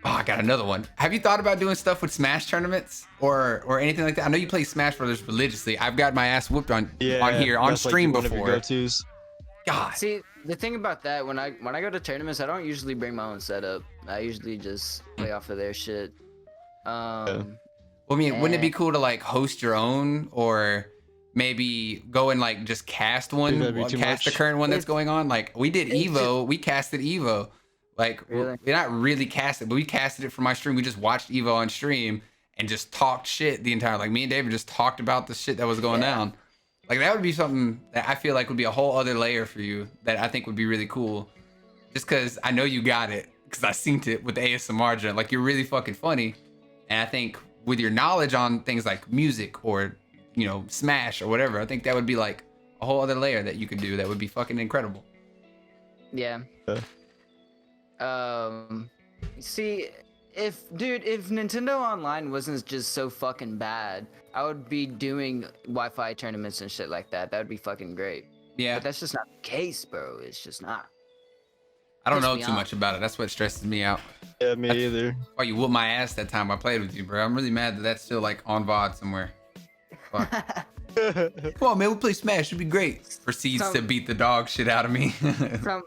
I got another one. Have you thought about doing stuff with Smash tournaments or anything like that? I know you play Smash Brothers religiously. I've got my ass whooped on here on stream like before. God. See, the thing about that, when I go to tournaments, I don't usually bring my own setup. I usually just play off of their shit. Well, I mean, wouldn't it be cool to like host your own, or maybe go and like just cast one, cast the current one that's going on? Like we did Evo, we casted Evo. Like we not really cast it, but we casted it for my stream. We just watched Evo on stream and just talked shit the entire. Like me and David just talked about the shit that was going down. Like that would be something that I feel like would be a whole other layer for you that I think would be really cool. Just because I know you got it, because I seen it with the ASMR joint. Like you're really fucking funny, and I think with your knowledge on things like music or, you know, Smash or whatever, I think that would be like a whole other layer that you could do that would be fucking incredible. Yeah. See, if Nintendo Online wasn't just so fucking bad, I would be doing Wi-Fi tournaments and shit like that. That would be fucking great. Yeah. But that's just not the case, bro. It's just not. I don't know too much about it. That's what stresses me out. Yeah, me either. Oh, you whooped my ass that time I played with you, bro. I'm really mad that that's still like on VOD somewhere. Fuck. Come on, man. We'll play Smash. It'd be great. Proceeds to beat the dog shit out of me.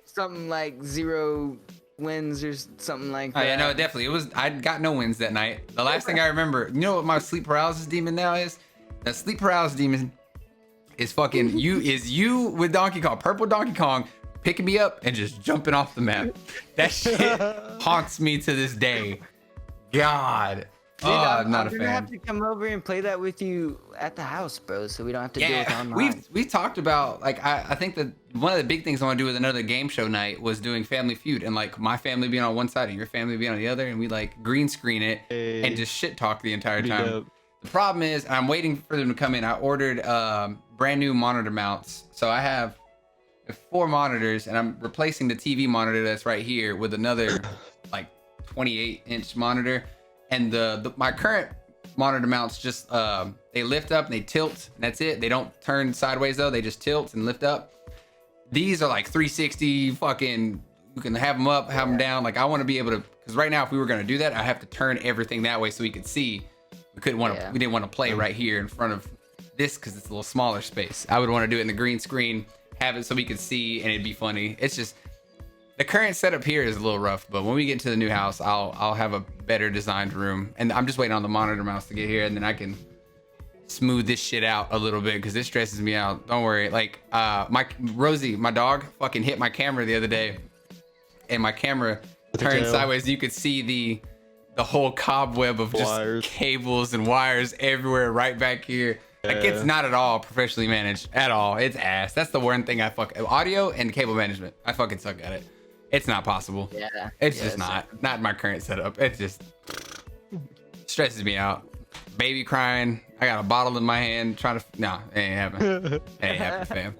something like 0 wins or something like that. Oh yeah, no, definitely. It was. I got no wins that night. The last thing I remember, you know what my sleep paralysis demon now is? The sleep paralysis demon is fucking you with Donkey Kong, purple Donkey Kong, picking me up and just jumping off the map. That shit haunts me to this day. God. Dude, I'm not a fan. I'm gonna have to come over and play that with you at the house, bro, so we don't have to do it online. We've talked about, like, I think that one of the big things I want to do with another game show night was doing Family Feud, and like my family being on one side and your family being on the other, and we like green screen it and just shit talk the entire time. The problem is I'm waiting for them to come in. I ordered brand new monitor mounts, so I have 4 monitors, and I'm replacing the TV monitor that's right here with another like 28-inch monitor. And my current monitor mounts just they lift up and they tilt, and that's it. They don't turn sideways though. They just tilt and lift up. These are like 360 fucking. You can have them up, have them down. Like I want to be able to, because right now if we were gonna do that, I have to turn everything that way so we could see. We couldn't want to. We didn't want to play right here in front of this because it's a little smaller space. I would want to do it in the green screen, have it so we could see, and it'd be funny. It's just. The current setup here is a little rough, but when we get to the new house, I'll have a better designed room. And I'm just waiting on the monitor mouse to get here, and then I can smooth this shit out a little bit because this stresses me out. Don't worry. Like my Rosie, my dog, fucking hit my camera the other day, and my camera turned sideways. You could see the whole cobweb of just cables and wires everywhere right back here. Like it's not at all professionally managed at all. It's ass. That's the one thing I audio and cable management. I fucking suck at it. It's not possible. Yeah. It's just not in my current setup. It just stresses me out. Baby crying. I got a bottle in my hand trying to. No, it ain't happening. It ain't happening,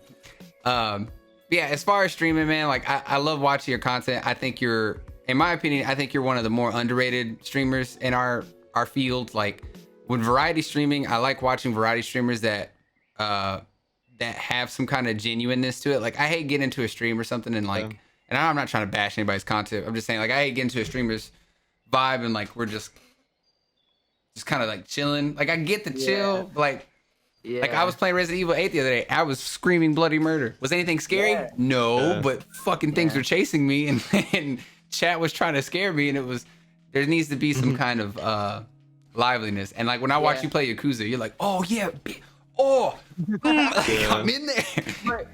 fam. Yeah. As far as streaming, man, like I love watching your content. I think in my opinion, I think you're one of the more underrated streamers in our field. Like with variety streaming, I like watching variety streamers that have some kind of genuineness to it. Like I hate getting into a stream or something and like. And I'm not trying to bash anybody's content. I'm just saying, like, I hate getting into a streamer's vibe and, like, we're just kind of, like, chilling. Like, I get the chill, but, like, I was playing Resident Evil 8 the other day. I was screaming bloody murder. Was anything scary? No, but fucking things were chasing me, and chat was trying to scare me, and there needs to be some kind of liveliness. And like when I watch you play Yakuza, you're like, oh yeah, I'm in there. But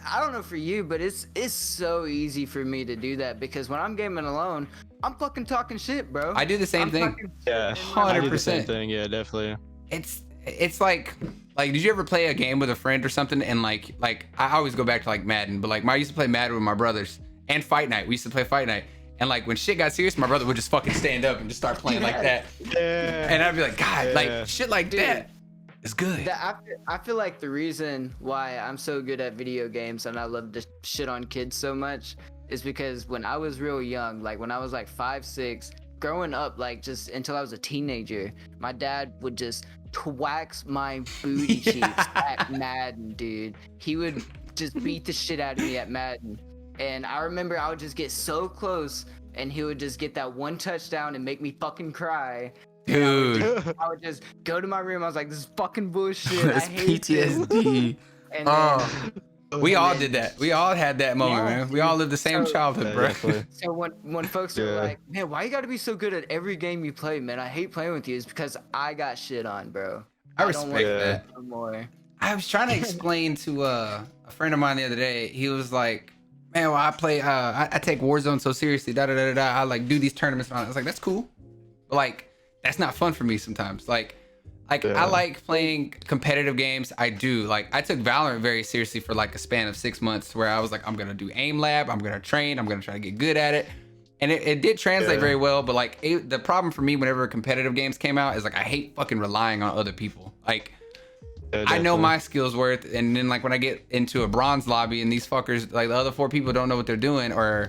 I don't know for you, but it's so easy for me to do that because when I'm gaming alone, I'm fucking talking shit, bro. I do the same thing. Yeah, 100%. I do the same thing. Yeah, definitely. It's like did you ever play a game with a friend or something and like I always go back to like Madden, but like I used to play Madden with my brothers and Fight Night. We used to play Fight Night. And like when shit got serious, my brother would just fucking stand up and just start playing like that. Yeah. And I'd be like, God, like shit like that is good. I feel like the reason why I'm so good at video games and I love to shit on kids so much is because when I was real young, like when I was like 5, 6, growing up, like just until I was a teenager, my dad would just twax my booty cheeks at Madden, dude. He would just beat the shit out of me at Madden. And I remember I would just get so close and he would just get that one touchdown and make me fucking cry. Dude. I would just go to my room. I was like, this is fucking bullshit. That's I hate PTSD. And then, we all did that. We all had that moment, man. We all lived the same childhood, bro. So when folks are like, man, why you gotta be so good at every game you play, man? I hate playing with you. It's because I got shit on, bro. I respect that. No more. I was trying to explain to a friend of mine the other day. He was like, man, well, I play, I take Warzone so seriously, I like do these tournaments. And all that. I was like, that's cool. But like, that's not fun for me sometimes. Like I like playing competitive games. I do. Like I took Valorant very seriously for like a span of 6 months where I was like, I'm going to do aim lab. I'm going to train. I'm going to try to get good at it. And it did translate very well. But like the problem for me whenever competitive games came out is like, I hate fucking relying on other people. Like, I know my skills worth, and then like when I get into a bronze lobby and these fuckers, like the other 4 people don't know what they're doing or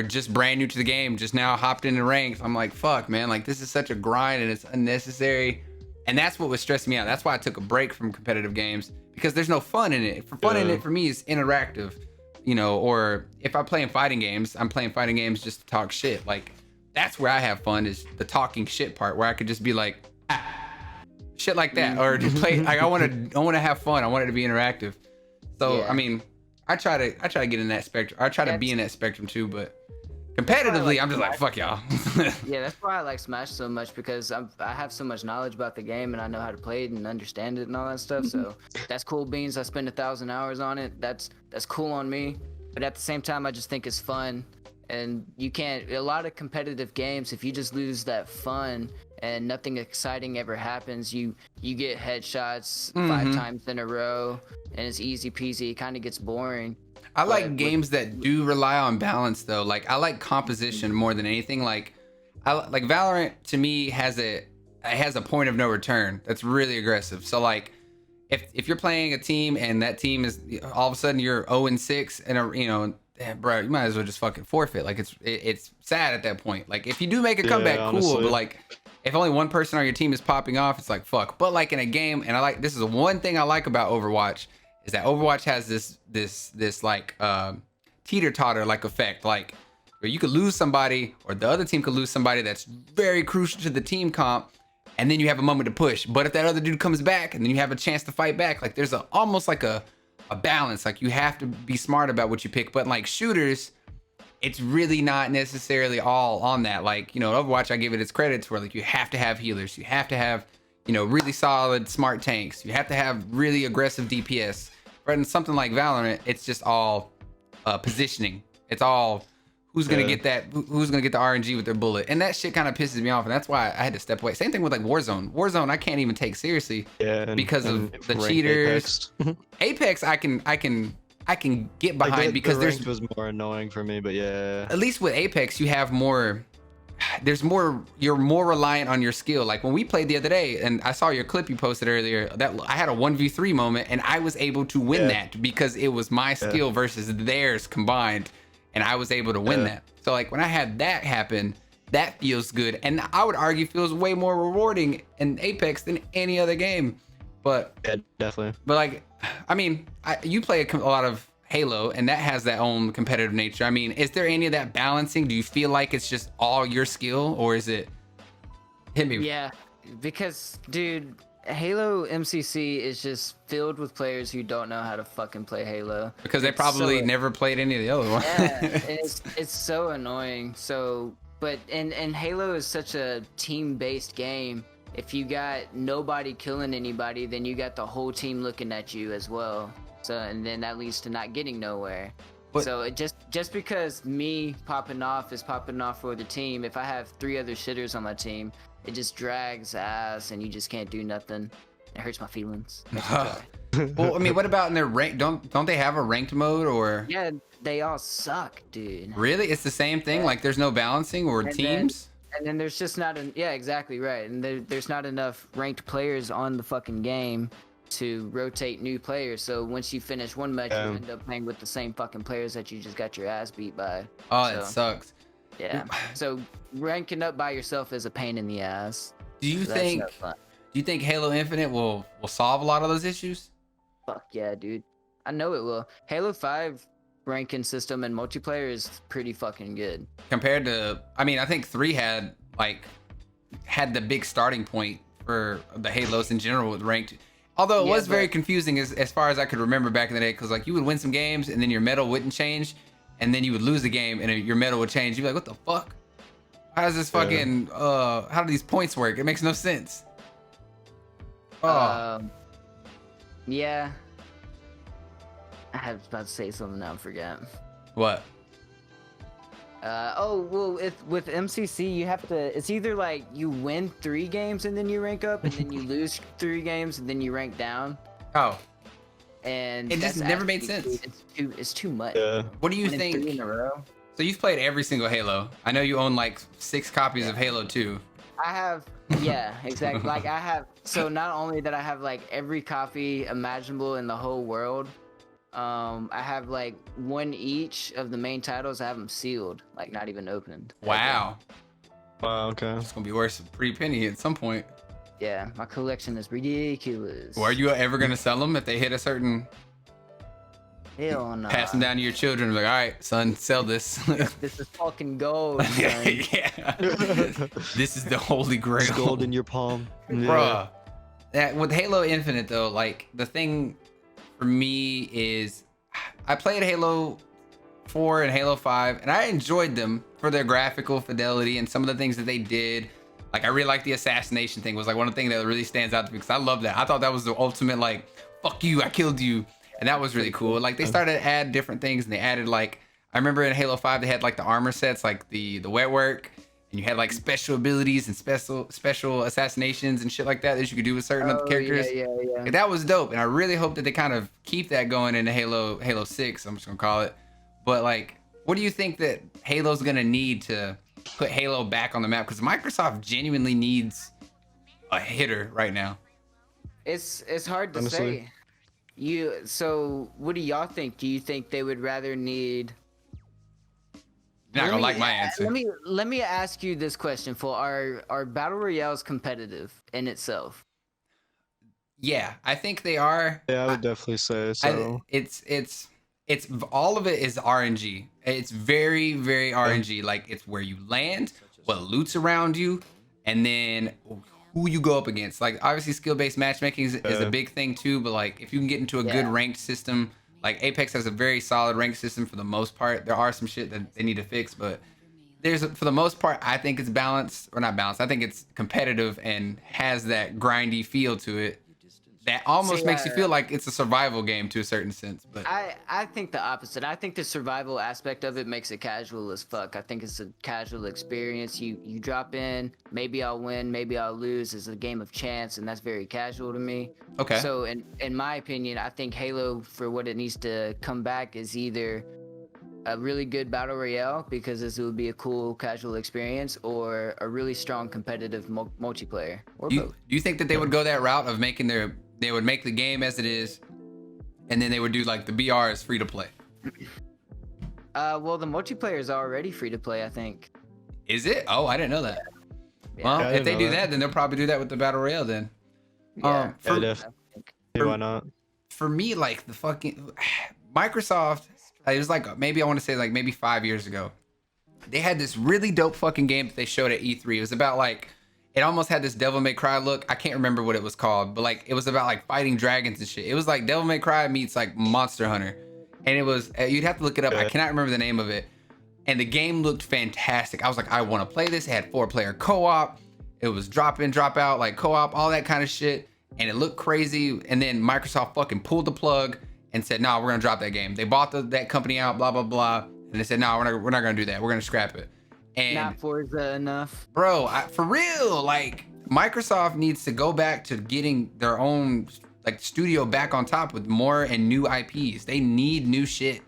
just brand new to the game, just now hopped in the ranks, I'm like, fuck, man, like this is such a grind and it's unnecessary. And that's what was stressing me out. That's why I took a break from competitive games, because there's no fun in it. Fun in it for me is interactive, you know, or if I'm playing fighting games, I'm playing fighting games just to talk shit. Like that's where I have fun, is the talking shit part, where I could just be like, shit like that, or just play. Like I want to have fun. I want it to be interactive. So I mean, I try to get in that spectrum. I try to be in that spectrum too, but competitively, I'm just like, fuck y'all. Yeah, that's why I like Smash so much, because I have so much knowledge about the game and I know how to play it and understand it and all that stuff. So that's cool beans. I spend 1,000 hours on it. That's cool on me. But at the same time, I just think it's fun. And you can't, a lot of competitive games, if you just lose that fun and nothing exciting ever happens, you get headshots 5 times in a row and it's easy peasy. It kind of gets boring. I like games that do rely on balance though. Like I like composition more than anything. Like Valorant to me has a point of no return that's really aggressive. So like if you're playing a team and that team is all of a sudden you're 0-6 and you know, bro, you might as well just fucking forfeit. Like it's sad at that point. Like if you do make a comeback, cool, but like if only one person on your team is popping off, it's like fuck. But like in a game, and this is the one thing I like about Overwatch, is that Overwatch has this like teeter-totter like effect, like where you could lose somebody or the other team could lose somebody that's very crucial to the team comp, and then you have a moment to push. But if that other dude comes back and then you have a chance to fight back, like there's almost like a balance. Like you have to be smart about what you pick. But like shooters, it's really not necessarily all on that. Like, you know, Overwatch, I give it its credits where like you have to have healers, you have to have, you know, really solid smart tanks, you have to have really aggressive DPS. But in something like Valorant, it's just all positioning. It's all who's gonna get that, who's gonna get the RNG with their bullet, and that shit kind of pisses me off, and that's why I had to step away. Same thing with like Warzone. I can't even take seriously because of the cheaters. Apex, I can get behind because the was more annoying for me, but at least with Apex you have more. You're more reliant on your skill. Like when we played the other day, and I saw your clip you posted earlier, that I had a 1v3 moment and I was able to win that because it was my skill versus theirs combined, and I was able to win that. So like when I had that happen, that feels good, and I would argue feels way more rewarding in Apex than any other game. But definitely. But like, I mean, you play a lot of Halo, and that has that own competitive nature. I mean, is there any of that balancing? Do you feel like it's just all your skill, or is it? Hit me. Yeah, because dude, Halo MCC is just filled with players who don't know how to fucking play Halo. Because they probably never played any of the other ones. Yeah, it's so annoying. So But and Halo is such a team-based game. If you got nobody killing anybody, then you got the whole team looking at you as well. So and then that leads to not getting nowhere. But- So it just because me popping off is popping off for the team, if I have 3 other shitters on my team, it just drags ass and you just can't do nothing. It hurts my feelings. Well, I mean, what about in their rank? Don't they have a ranked mode or? Yeah, they all suck, dude. Really? It's the same thing? Like there's no balancing or And teams? And then there's just not yeah, exactly right. And there's not enough ranked players on the fucking game to rotate new players. So once you finish one match, you end up playing with the same fucking players that you just got your ass beat by. Oh, so, it sucks. Yeah. So ranking up by yourself is a pain in the ass. Do you So that's think? no fun. Do you think Halo Infinite will solve a lot of those issues? Fuck yeah, dude. I know it will. Halo 5 ranking system and multiplayer is pretty fucking good. Compared to, I mean, I think 3 had the big starting point for the Halos in general with ranked. Although it was very confusing as far as I could remember back in the day, because like you would win some games and then your medal wouldn't change, and then you would lose the game and your medal would change. You'd be like, what the fuck? How does this fucking how do these points work? It makes no sense. Oh. Yeah. I was about to say something now, I forgot. What? Well, with MCC, you have to. It's either like you win 3 games and then you rank up, and then you lose 3 games and then you rank down. Oh. And it just never made sense. It's too much. Yeah. What do you Winning think? 3 in a row. So you've played every single Halo. I know you own like 6 copies of Halo 2. I have, yeah, exactly. Like I have. So not only that I have like every copy imaginable in the whole world. I have like 1 each of the main titles. I have them sealed, like not even opened. Wow. Wow. Okay. It's gonna be worse than Pretty Penny at some point. Yeah, my collection is ridiculous. Or are you ever gonna sell them if they hit a certain? Hell no. Pass them down to your children. Like, all right, son, sell this. This is fucking gold, son. Yeah. This is the holy grail. It's gold in your palm. Bruh. That with Halo Infinite though, like the thing for me is I played Halo 4 and Halo 5 and I enjoyed them for their graphical fidelity and some of the things that they did. Like I really like the assassination thing was like one of the things that really stands out to me because I love that. I thought that was the ultimate like, fuck you, I killed you. And that was really cool. Like they started to add different things and they added like, I remember in Halo 5 they had like the armor sets, like the wet work, and you had like special abilities and special assassinations and shit like that you could do with certain other characters. Yeah. Like, that was dope, and I really hope that they kind of keep that going into Halo 6. I'm just gonna call it. But like, what do you think that Halo's gonna need to put Halo back on the map? Because Microsoft genuinely needs a hitter right now. It's hard to Honestly. say. So what do y'all think? Do you think they would rather need? You're not gonna like my answer. Let me ask you this question: for are battle royales competitive in itself? Yeah, I think they are. Yeah, I would definitely say so. It's all of it is RNG. It's very RNG. Like it's where you land, what loot's around you, and then who you go up against. Like obviously skill-based matchmaking is a big thing too, but like if you can get into a good ranked system, like Apex has a very solid ranked system for the most part. There are some shit that they need to fix, but for the most part, I think it's balanced or not balanced. I think it's competitive and has that grindy feel to it. That almost makes you feel like it's a survival game to a certain sense, but I think the opposite. I think the survival aspect of it makes it casual as fuck. I think it's a casual experience. You drop in, maybe I'll win, maybe I'll lose. It's a game of chance, and that's very casual to me. Okay. So in my opinion, I think Halo, for what it needs to come back, is either a really good battle royale because this would be a cool casual experience, or a really strong competitive multiplayer, or both. do you think that they would go that route of they would make the game as it is, and then they would do like the BR as free to play? Well, the multiplayer is already free to play, I think. Is it? Oh, I didn't know that. Yeah. Well, Yeah, I if they didn't do know that, then they'll probably do that with the battle royale then. Yeah. Yeah, why not? For me, like the fucking Microsoft, it was like maybe I want to say like maybe 5 years ago, they had this really dope fucking game that they showed at E3. It was about like, it almost had this Devil May Cry look. I can't remember what it was called, but like it was about like fighting dragons and shit. It was like Devil May Cry meets like Monster Hunter, and it was you'd have to look it up. I cannot remember the name of it. and the game looked fantastic. I was like, I want to play this. It had 4-player co-op. It was drop in, drop out, like co-op, all that kind of shit. And it looked crazy. And then Microsoft fucking pulled the plug and said, no, we're going to drop that game. They bought that company out, blah, blah, blah. And they said, no, we're not going to do that. We're going to scrap it. And Not Forza enough. bro, for real, like Microsoft needs to go back to getting their own like studio back on top with more and new IPs. They need new shit.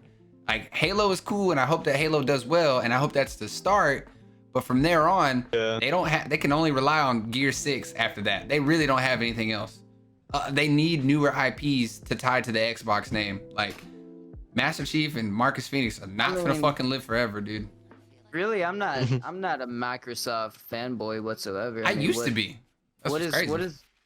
Like Halo is cool, and I hope that Halo does well, and I hope that's the start. But from there on, they can only rely on Gear 6 after that. They really don't have anything else. They need newer IPs to tie to the Xbox name. Like Master Chief and Marcus Phoenix are not gonna fucking live forever, dude. Really, I'm not a Microsoft fanboy whatsoever. I mean, used to be. That's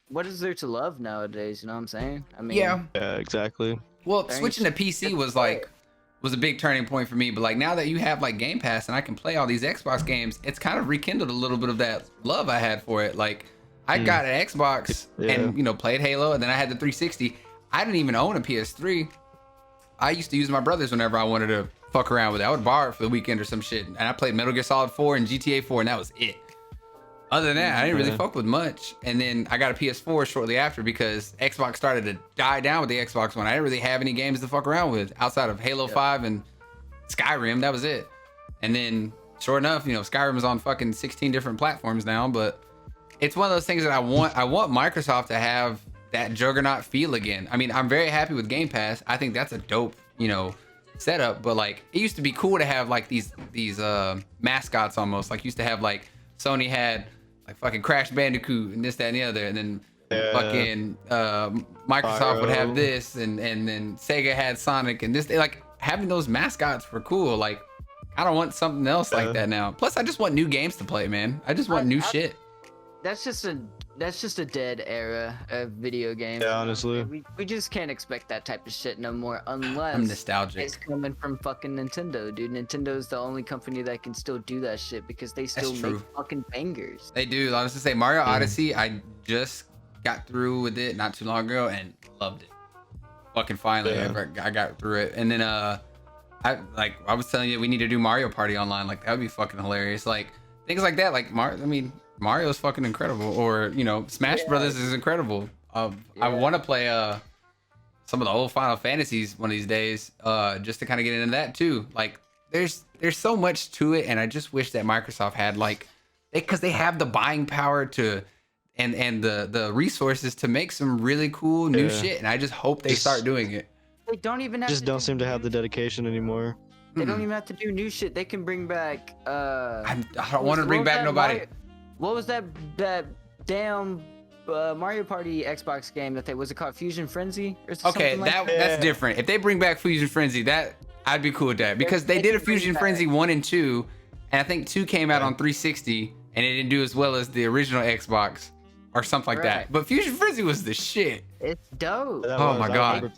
What is there to love nowadays? You know what I'm saying? I mean, Yeah, exactly. Well, switching to PC was a big turning point for me. But like now that you have like Game Pass and I can play all these Xbox games, it's kind of rekindled a little bit of that love I had for it. Like I got an Xbox and played Halo, and then I had the 360. I didn't even own a PS3. I used to use my brother's whenever I wanted to fuck around with it. I would borrow it for the weekend or some shit. And I played Metal Gear Solid 4 and GTA 4, and that was it. Other than that, I didn't really fuck with much. And then I got a PS4 shortly after because Xbox started to die down with the Xbox One. I didn't really have any games to fuck around with outside of Halo 5 and Skyrim. That was it. And then, sure enough, Skyrim is on fucking 16 different platforms now. But it's one of those things that I want. I want Microsoft to have that juggernaut feel again. I mean, I'm very happy with Game Pass. I think that's a dope, setup. But like, it used to be cool to have like these mascots almost. Like used to have like Sony had like fucking Crash Bandicoot and this, that, and the other, and then fucking Microsoft would have this, and then Sega had Sonic and this. Like having those mascots were cool. Like I don't want something else like that now. Plus, I just want new games to play, man. I just want new shit. That's just a dead era of video games. Yeah, honestly. We just can't expect that type of shit no more unless I'm nostalgic. It's coming from fucking Nintendo, dude. Nintendo's the only company that can still do that shit because they still make fucking bangers. They do. I was to say Mario Odyssey, I just got through with it not too long ago and loved it. Fucking finally, I got through it. And then I was telling you, we need to do Mario Party online. Like that would be fucking hilarious. Like things like that. Like Mario's fucking incredible, or Smash Brothers is incredible. I want to play some of the old Final Fantasies one of these days, just to kind of get into that too. Like there's so much to it, and I just wish that Microsoft had because they have the buying power to and the resources to make some really cool new shit, and I just hope they start doing it. They don't even have don't seem to have the dedication anymore. They don't even have to do new shit. They can bring back I don't want to bring back nobody. What was that damn Mario Party Xbox game that was it called Fusion Frenzy or something? Okay, like that? That's different. If they bring back Fusion Frenzy, that I'd be cool with that, because they did a Fusion Frenzy 1 and 2, and I think 2 came out on 360 and it didn't do as well as the original Xbox or something like that. But Fusion Frenzy was the shit. It's dope. Oh my god.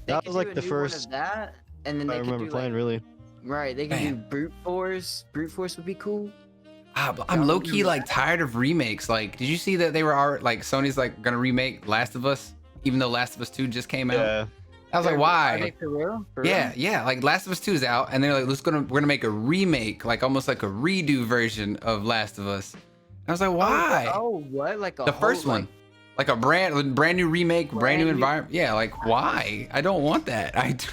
That was like the first that, and then I remember playing really. Right, they can do Brute Force. Brute Force would be cool. But I'm low key tired of remakes. Like, did you see that they were Sony's gonna remake Last of Us, even though Last of Us 2 just came out? Yeah. I was like, why? Are they for real? Yeah. Like Last of Us 2 is out, and they're like, we're gonna make a remake, like almost like a redo version of Last of Us. And I was like, why? Oh, what? Like the first one, like a brand new remake, brand new environment. Yeah, like why? I don't want that.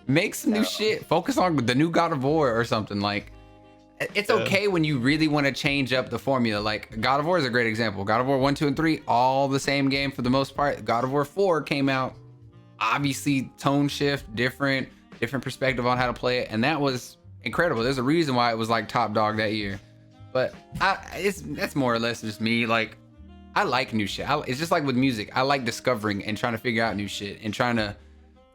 Make some new shit. Focus on the new God of War or something. Like, it's okay when you really want to change up the formula. Like God of War is a great example. God of War 1, 2, and 3, all the same game for the most part. God of War 4 came out, obviously tone shift, different perspective on how to play it, and that was incredible. There's a reason why it was like top dog that year. But that's more or less just me. Like, I like new shit. It's just like with music. I like discovering and trying to figure out new shit and trying to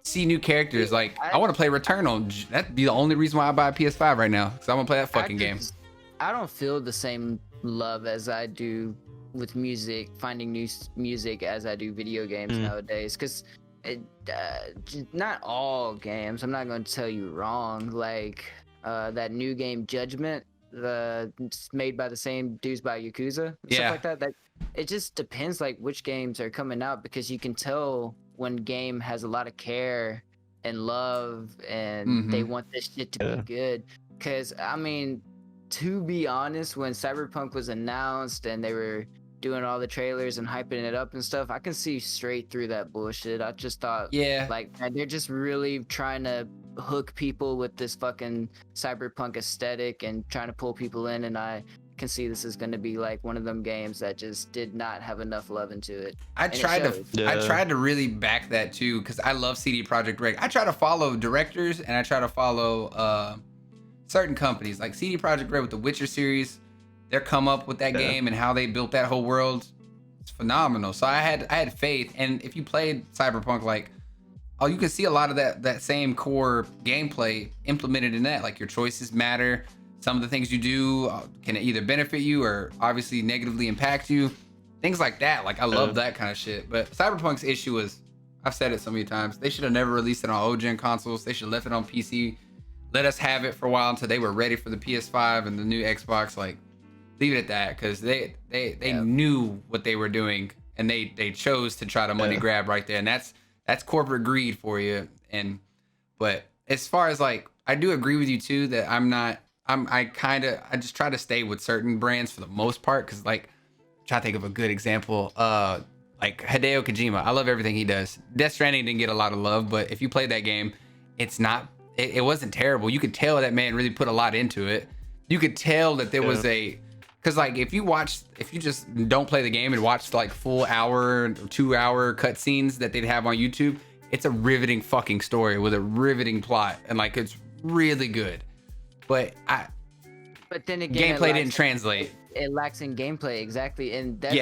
see new characters. Like, I want to play Returnal. That'd be the only reason why I buy a PS5 right now, because I want to play that fucking game. I don't feel the same love as I do with music, finding new music, as I do video games nowadays. Because not all games. I'm not going to tell you wrong. Like that new game Judgment, it's made by the same dudes by Yakuza, stuff like that. That it just depends like which games are coming out, because you can tell when game has a lot of care and love and they want this shit to be good. Because, I mean, to be honest, when Cyberpunk was announced and they were doing all the trailers and hyping it up and stuff, I can see straight through that bullshit. I just thought, Yeah. like, man, they're just really trying to hook people with this fucking Cyberpunk aesthetic and trying to pull people in, and I can see this is going to be like one of them games that just did not have enough love into it. I tried to really back that too, because I love CD Projekt Red. I try to follow directors and I try to follow certain companies like CD Projekt Red with the Witcher series. Their come up with that game and how they built that whole world, it's phenomenal. So I had faith, and if you played Cyberpunk, like, oh, you can see a lot of that same core gameplay implemented in that. Like, your choices matter. Some of the things you do can either benefit you or obviously negatively impact you. Things like that. Like, I love that kind of shit. But Cyberpunk's issue is, I've said it so many times, they should have never released it on old-gen consoles. They should have left it on PC. Let us have it for a while until they were ready for the PS5 and the new Xbox. Like, leave it at that, because they knew what they were doing, and they chose to try to money grab right there. And that's corporate greed for you. But as far as, like, I do agree with you too that I just try to stay with certain brands for the most part, because, like, I'm trying to think of a good example. Like Hideo Kojima, I love everything he does. Death Stranding didn't get a lot of love, but if you played that game, it wasn't terrible. You could tell that man really put a lot into it. You could tell that there was because, like, if you just don't play the game and watch like full hour, 2 hour cutscenes that they'd have on YouTube, it's a riveting fucking story with a riveting plot, and, like, it's really good. But then again, gameplay didn't translate. It lacks in gameplay, exactly, and that's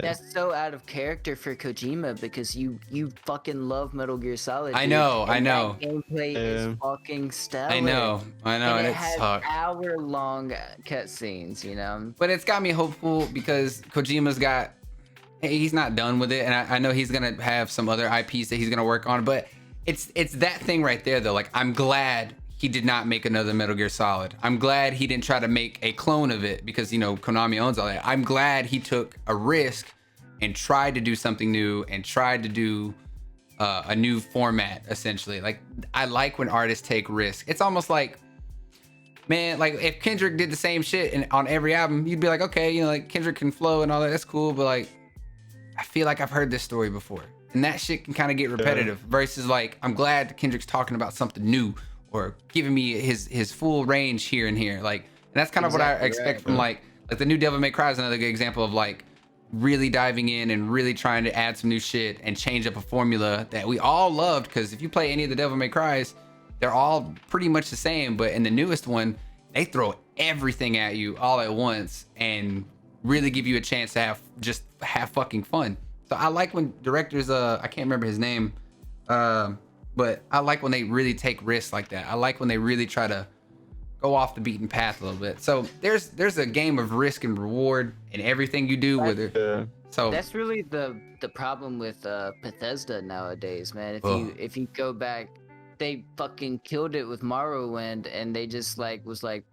that's so out of character for Kojima, because you fucking love Metal Gear Solid. I know. Gameplay is fucking stellar. I know, and it it has sucks. hour-long cutscenes, you know. But it's got me hopeful, because he's not done with it, and I know he's gonna have some other IPs that he's gonna work on. But it's that thing right there, though. Like, I'm glad he did not make another Metal Gear Solid. I'm glad he didn't try to make a clone of it, because, you know, Konami owns all that. I'm glad he took a risk and tried to do something new and tried to do a new format, essentially. Like, I like when artists take risks. It's almost like, man, like, if Kendrick did the same shit on every album, you'd be like, okay, you know, like, Kendrick can flow and all that, that's cool, but, like, I feel like I've heard this story before. And that shit can kind of get repetitive, versus, like, I'm glad Kendrick's talking about something new, or giving me his full range here and here. Like, and that's kind of what I expect from like the new Devil May Cry is another good example of, like, really diving in and really trying to add some new shit and change up a formula that we all loved. Because if you play any of the Devil May Cries, they're all pretty much the same. But in the newest one, they throw everything at you all at once and really give you a chance to have fucking fun. So I like when directors, I can't remember his name, but I like when they really take risks like that. I like when they really try to go off the beaten path a little bit. So there's a game of risk and reward in everything you do with it. So that's really the problem with Bethesda nowadays, man. If you go back, they fucking killed it with Morrowind, and they just was like,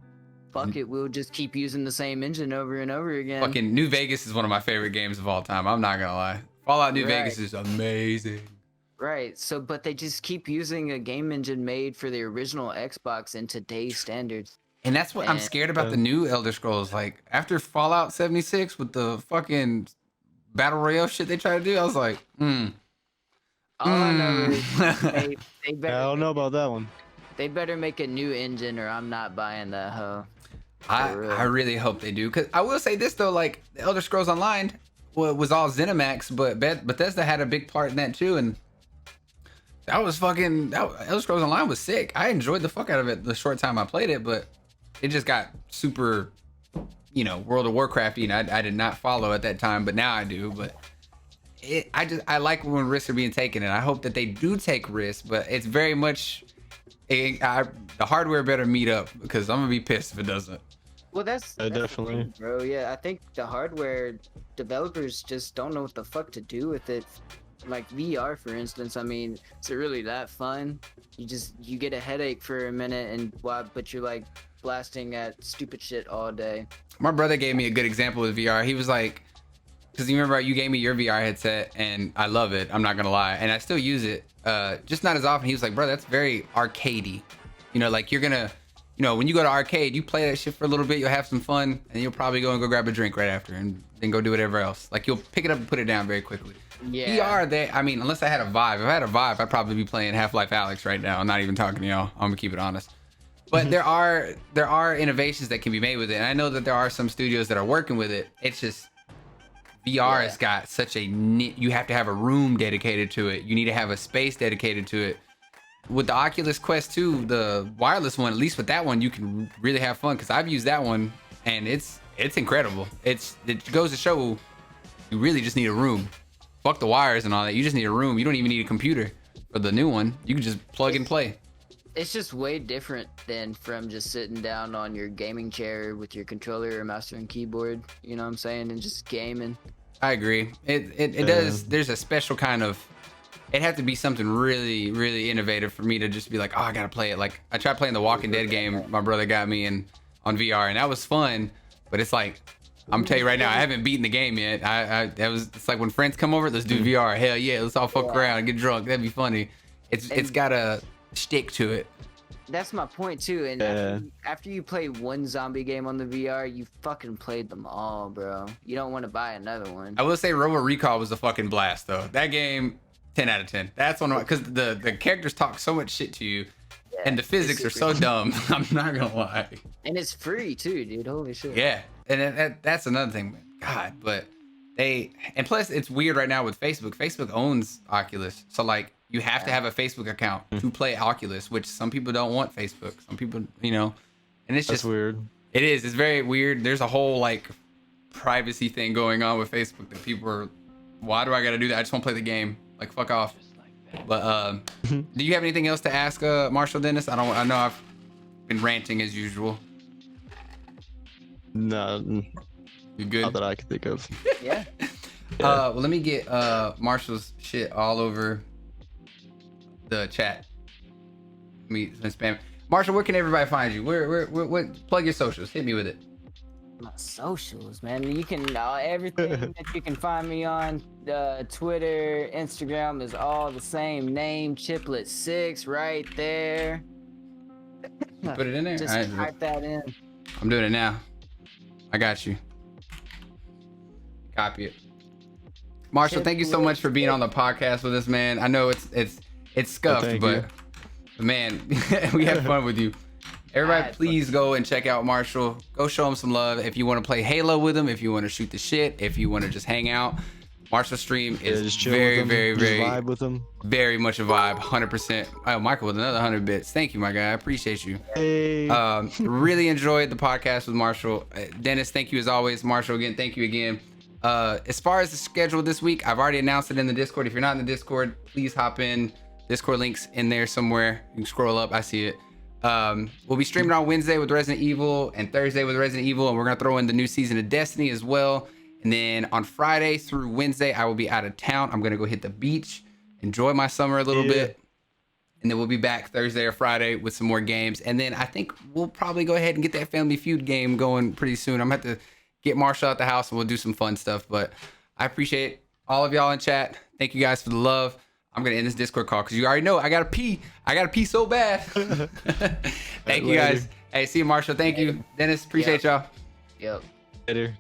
fuck it, we'll just keep using the same engine over and over again. Fucking New Vegas is one of my favorite games of all time. I'm not gonna lie. Fallout New Vegas is amazing. Right, so but they just keep using a game engine made for the original Xbox in today's standards. And that's what I'm scared about the new Elder Scrolls. Like, after Fallout 76 with the fucking Battle Royale shit they try to do, I was like, All I know is they better, I don't know about that one. They better make a new engine, or I'm not buying that hoe. I really hope they do. Because I will say this, though, like, the Elder Scrolls Online was all ZeniMax, but Bethesda had a big part in that, too. And Elder Scrolls Online was sick. I enjoyed the fuck out of it the short time I played it, but it just got super, you know, World of Warcrafty, and I did not follow at that time, but now I do. But I like when risks are being taken, and I hope that they do take risks, but it's very much the hardware better meet up, because I'm gonna be pissed if it doesn't. Well, that's definitely, the thing, bro. Yeah, I think the hardware developers just don't know what the fuck to do with it. Like VR, for instance, I mean, is it really that fun? You get a headache for a minute, but you're like blasting at stupid shit all day. My brother gave me a good example with VR. He was like, because you remember you gave me your VR headset, and I love it, I'm not gonna lie, and I still use it, just not as often. He was like, bro, that's very arcadey, you know, like you're gonna you know, when you go to arcade, you play that shit for a little bit, you'll have some fun, and you'll probably go grab a drink right after, and then go do whatever else. Like you'll pick it up and put it down very quickly. Yeah. VR, they, I mean, unless I had a Vive. If I had a Vive, I'd probably be playing Half-Life Alyx right now. I'm not even talking to y'all. I'm gonna keep it honest. But there are innovations that can be made with it, and I know that there are some studios that are working with it. It's just VR has got such a you have to have a room dedicated to it. You need to have a space dedicated to it. With the Oculus Quest 2, the wireless one, at least with that one, you can really have fun because I've used that one and it's incredible. It goes to show you really just need a room. Fuck the wires and all that. You just need a room. You don't even need a computer for the new one. You can just plug and play. It's just way different than from just sitting down on your gaming chair with your controller or mouse and keyboard, you know what I'm saying, and just gaming. I agree. It does. There's a special kind of. It had to be something really, really innovative for me to just be like, oh, I gotta play it. Like I tried playing the Walking Dead game my brother got me in on VR, and that was fun. But it's like, I'm telling you right now, I haven't beaten the game yet. It's like when friends come over, let's do VR. Hell yeah, let's all fuck around and get drunk. That'd be funny. It's got a stick to it. That's my point too. And after you play one zombie game on the VR, you fucking played them all, bro. You don't want to buy another one. I will say Robo Recall was a fucking blast though. That game, 10 out of 10. That's one because the characters talk so much shit to you, and the physics are so dumb. I'm not gonna lie. And it's free too, dude. Holy shit. Yeah, and that's another thing. God, but and plus it's weird right now with Facebook. Facebook owns Oculus, so like you have to have a Facebook account to play Oculus, which some people don't want Facebook. Some people, you know, and it's just weird. It is. It's very weird. There's a whole like privacy thing going on with Facebook that people are. Why do I got to do that? I just want to play the game. Like fuck off. But do you have anything else to ask Marshall Dennis? I know I've been ranting as usual. No. You good? Not that I can think of. Yeah. Well, let me get Marshall's shit all over the chat. Let me spam. Marshall, where can everybody find you? What plug your socials? Hit me with it. My socials, man. You can everything that you can find me on Twitter, Instagram is all the same name, Chiplet6ix, right there. Put it in there. Just type that in. I'm doing it now. I got you. Copy it. Marshall, thank you so much for being on the podcast with us, man. I know it's scuffed, but man, we had fun with you. Everybody, please go and check out Marshall. Go show him some love. If you want to play Halo with him, if you want to shoot the shit, if you want to just hang out, Marshall's stream is very vibe with him. Very much a vibe. 100%. Oh, Michael with another 100 bits. Thank you, my guy. I appreciate you. Hey. Really enjoyed the podcast with Marshall. Dennis, thank you as always. Marshall, again, thank you again. As far as the schedule this week, I've already announced it in the Discord. If you're not in the Discord, please hop in. Discord link's in there somewhere. You can scroll up. I see it. We'll be streaming on Wednesday with Resident Evil and Thursday with Resident Evil, and we're gonna throw in the new season of Destiny as well. And then on Friday through Wednesday, I will be out of town. I'm gonna go hit the beach, enjoy my summer a little bit, and then we'll be back Thursday or Friday with some more games. And then I think we'll probably go ahead and get that Family Feud game going pretty soon. I'm gonna have to get Marshall out the house and we'll do some fun stuff. But I appreciate all of y'all in chat. Thank you guys for the love. I'm gonna end this Discord call because you already know I gotta pee. I gotta pee so bad. Thank you guys. Hey, see you, Marshall. Thank you, Dennis. Appreciate y'all. Yep. Later.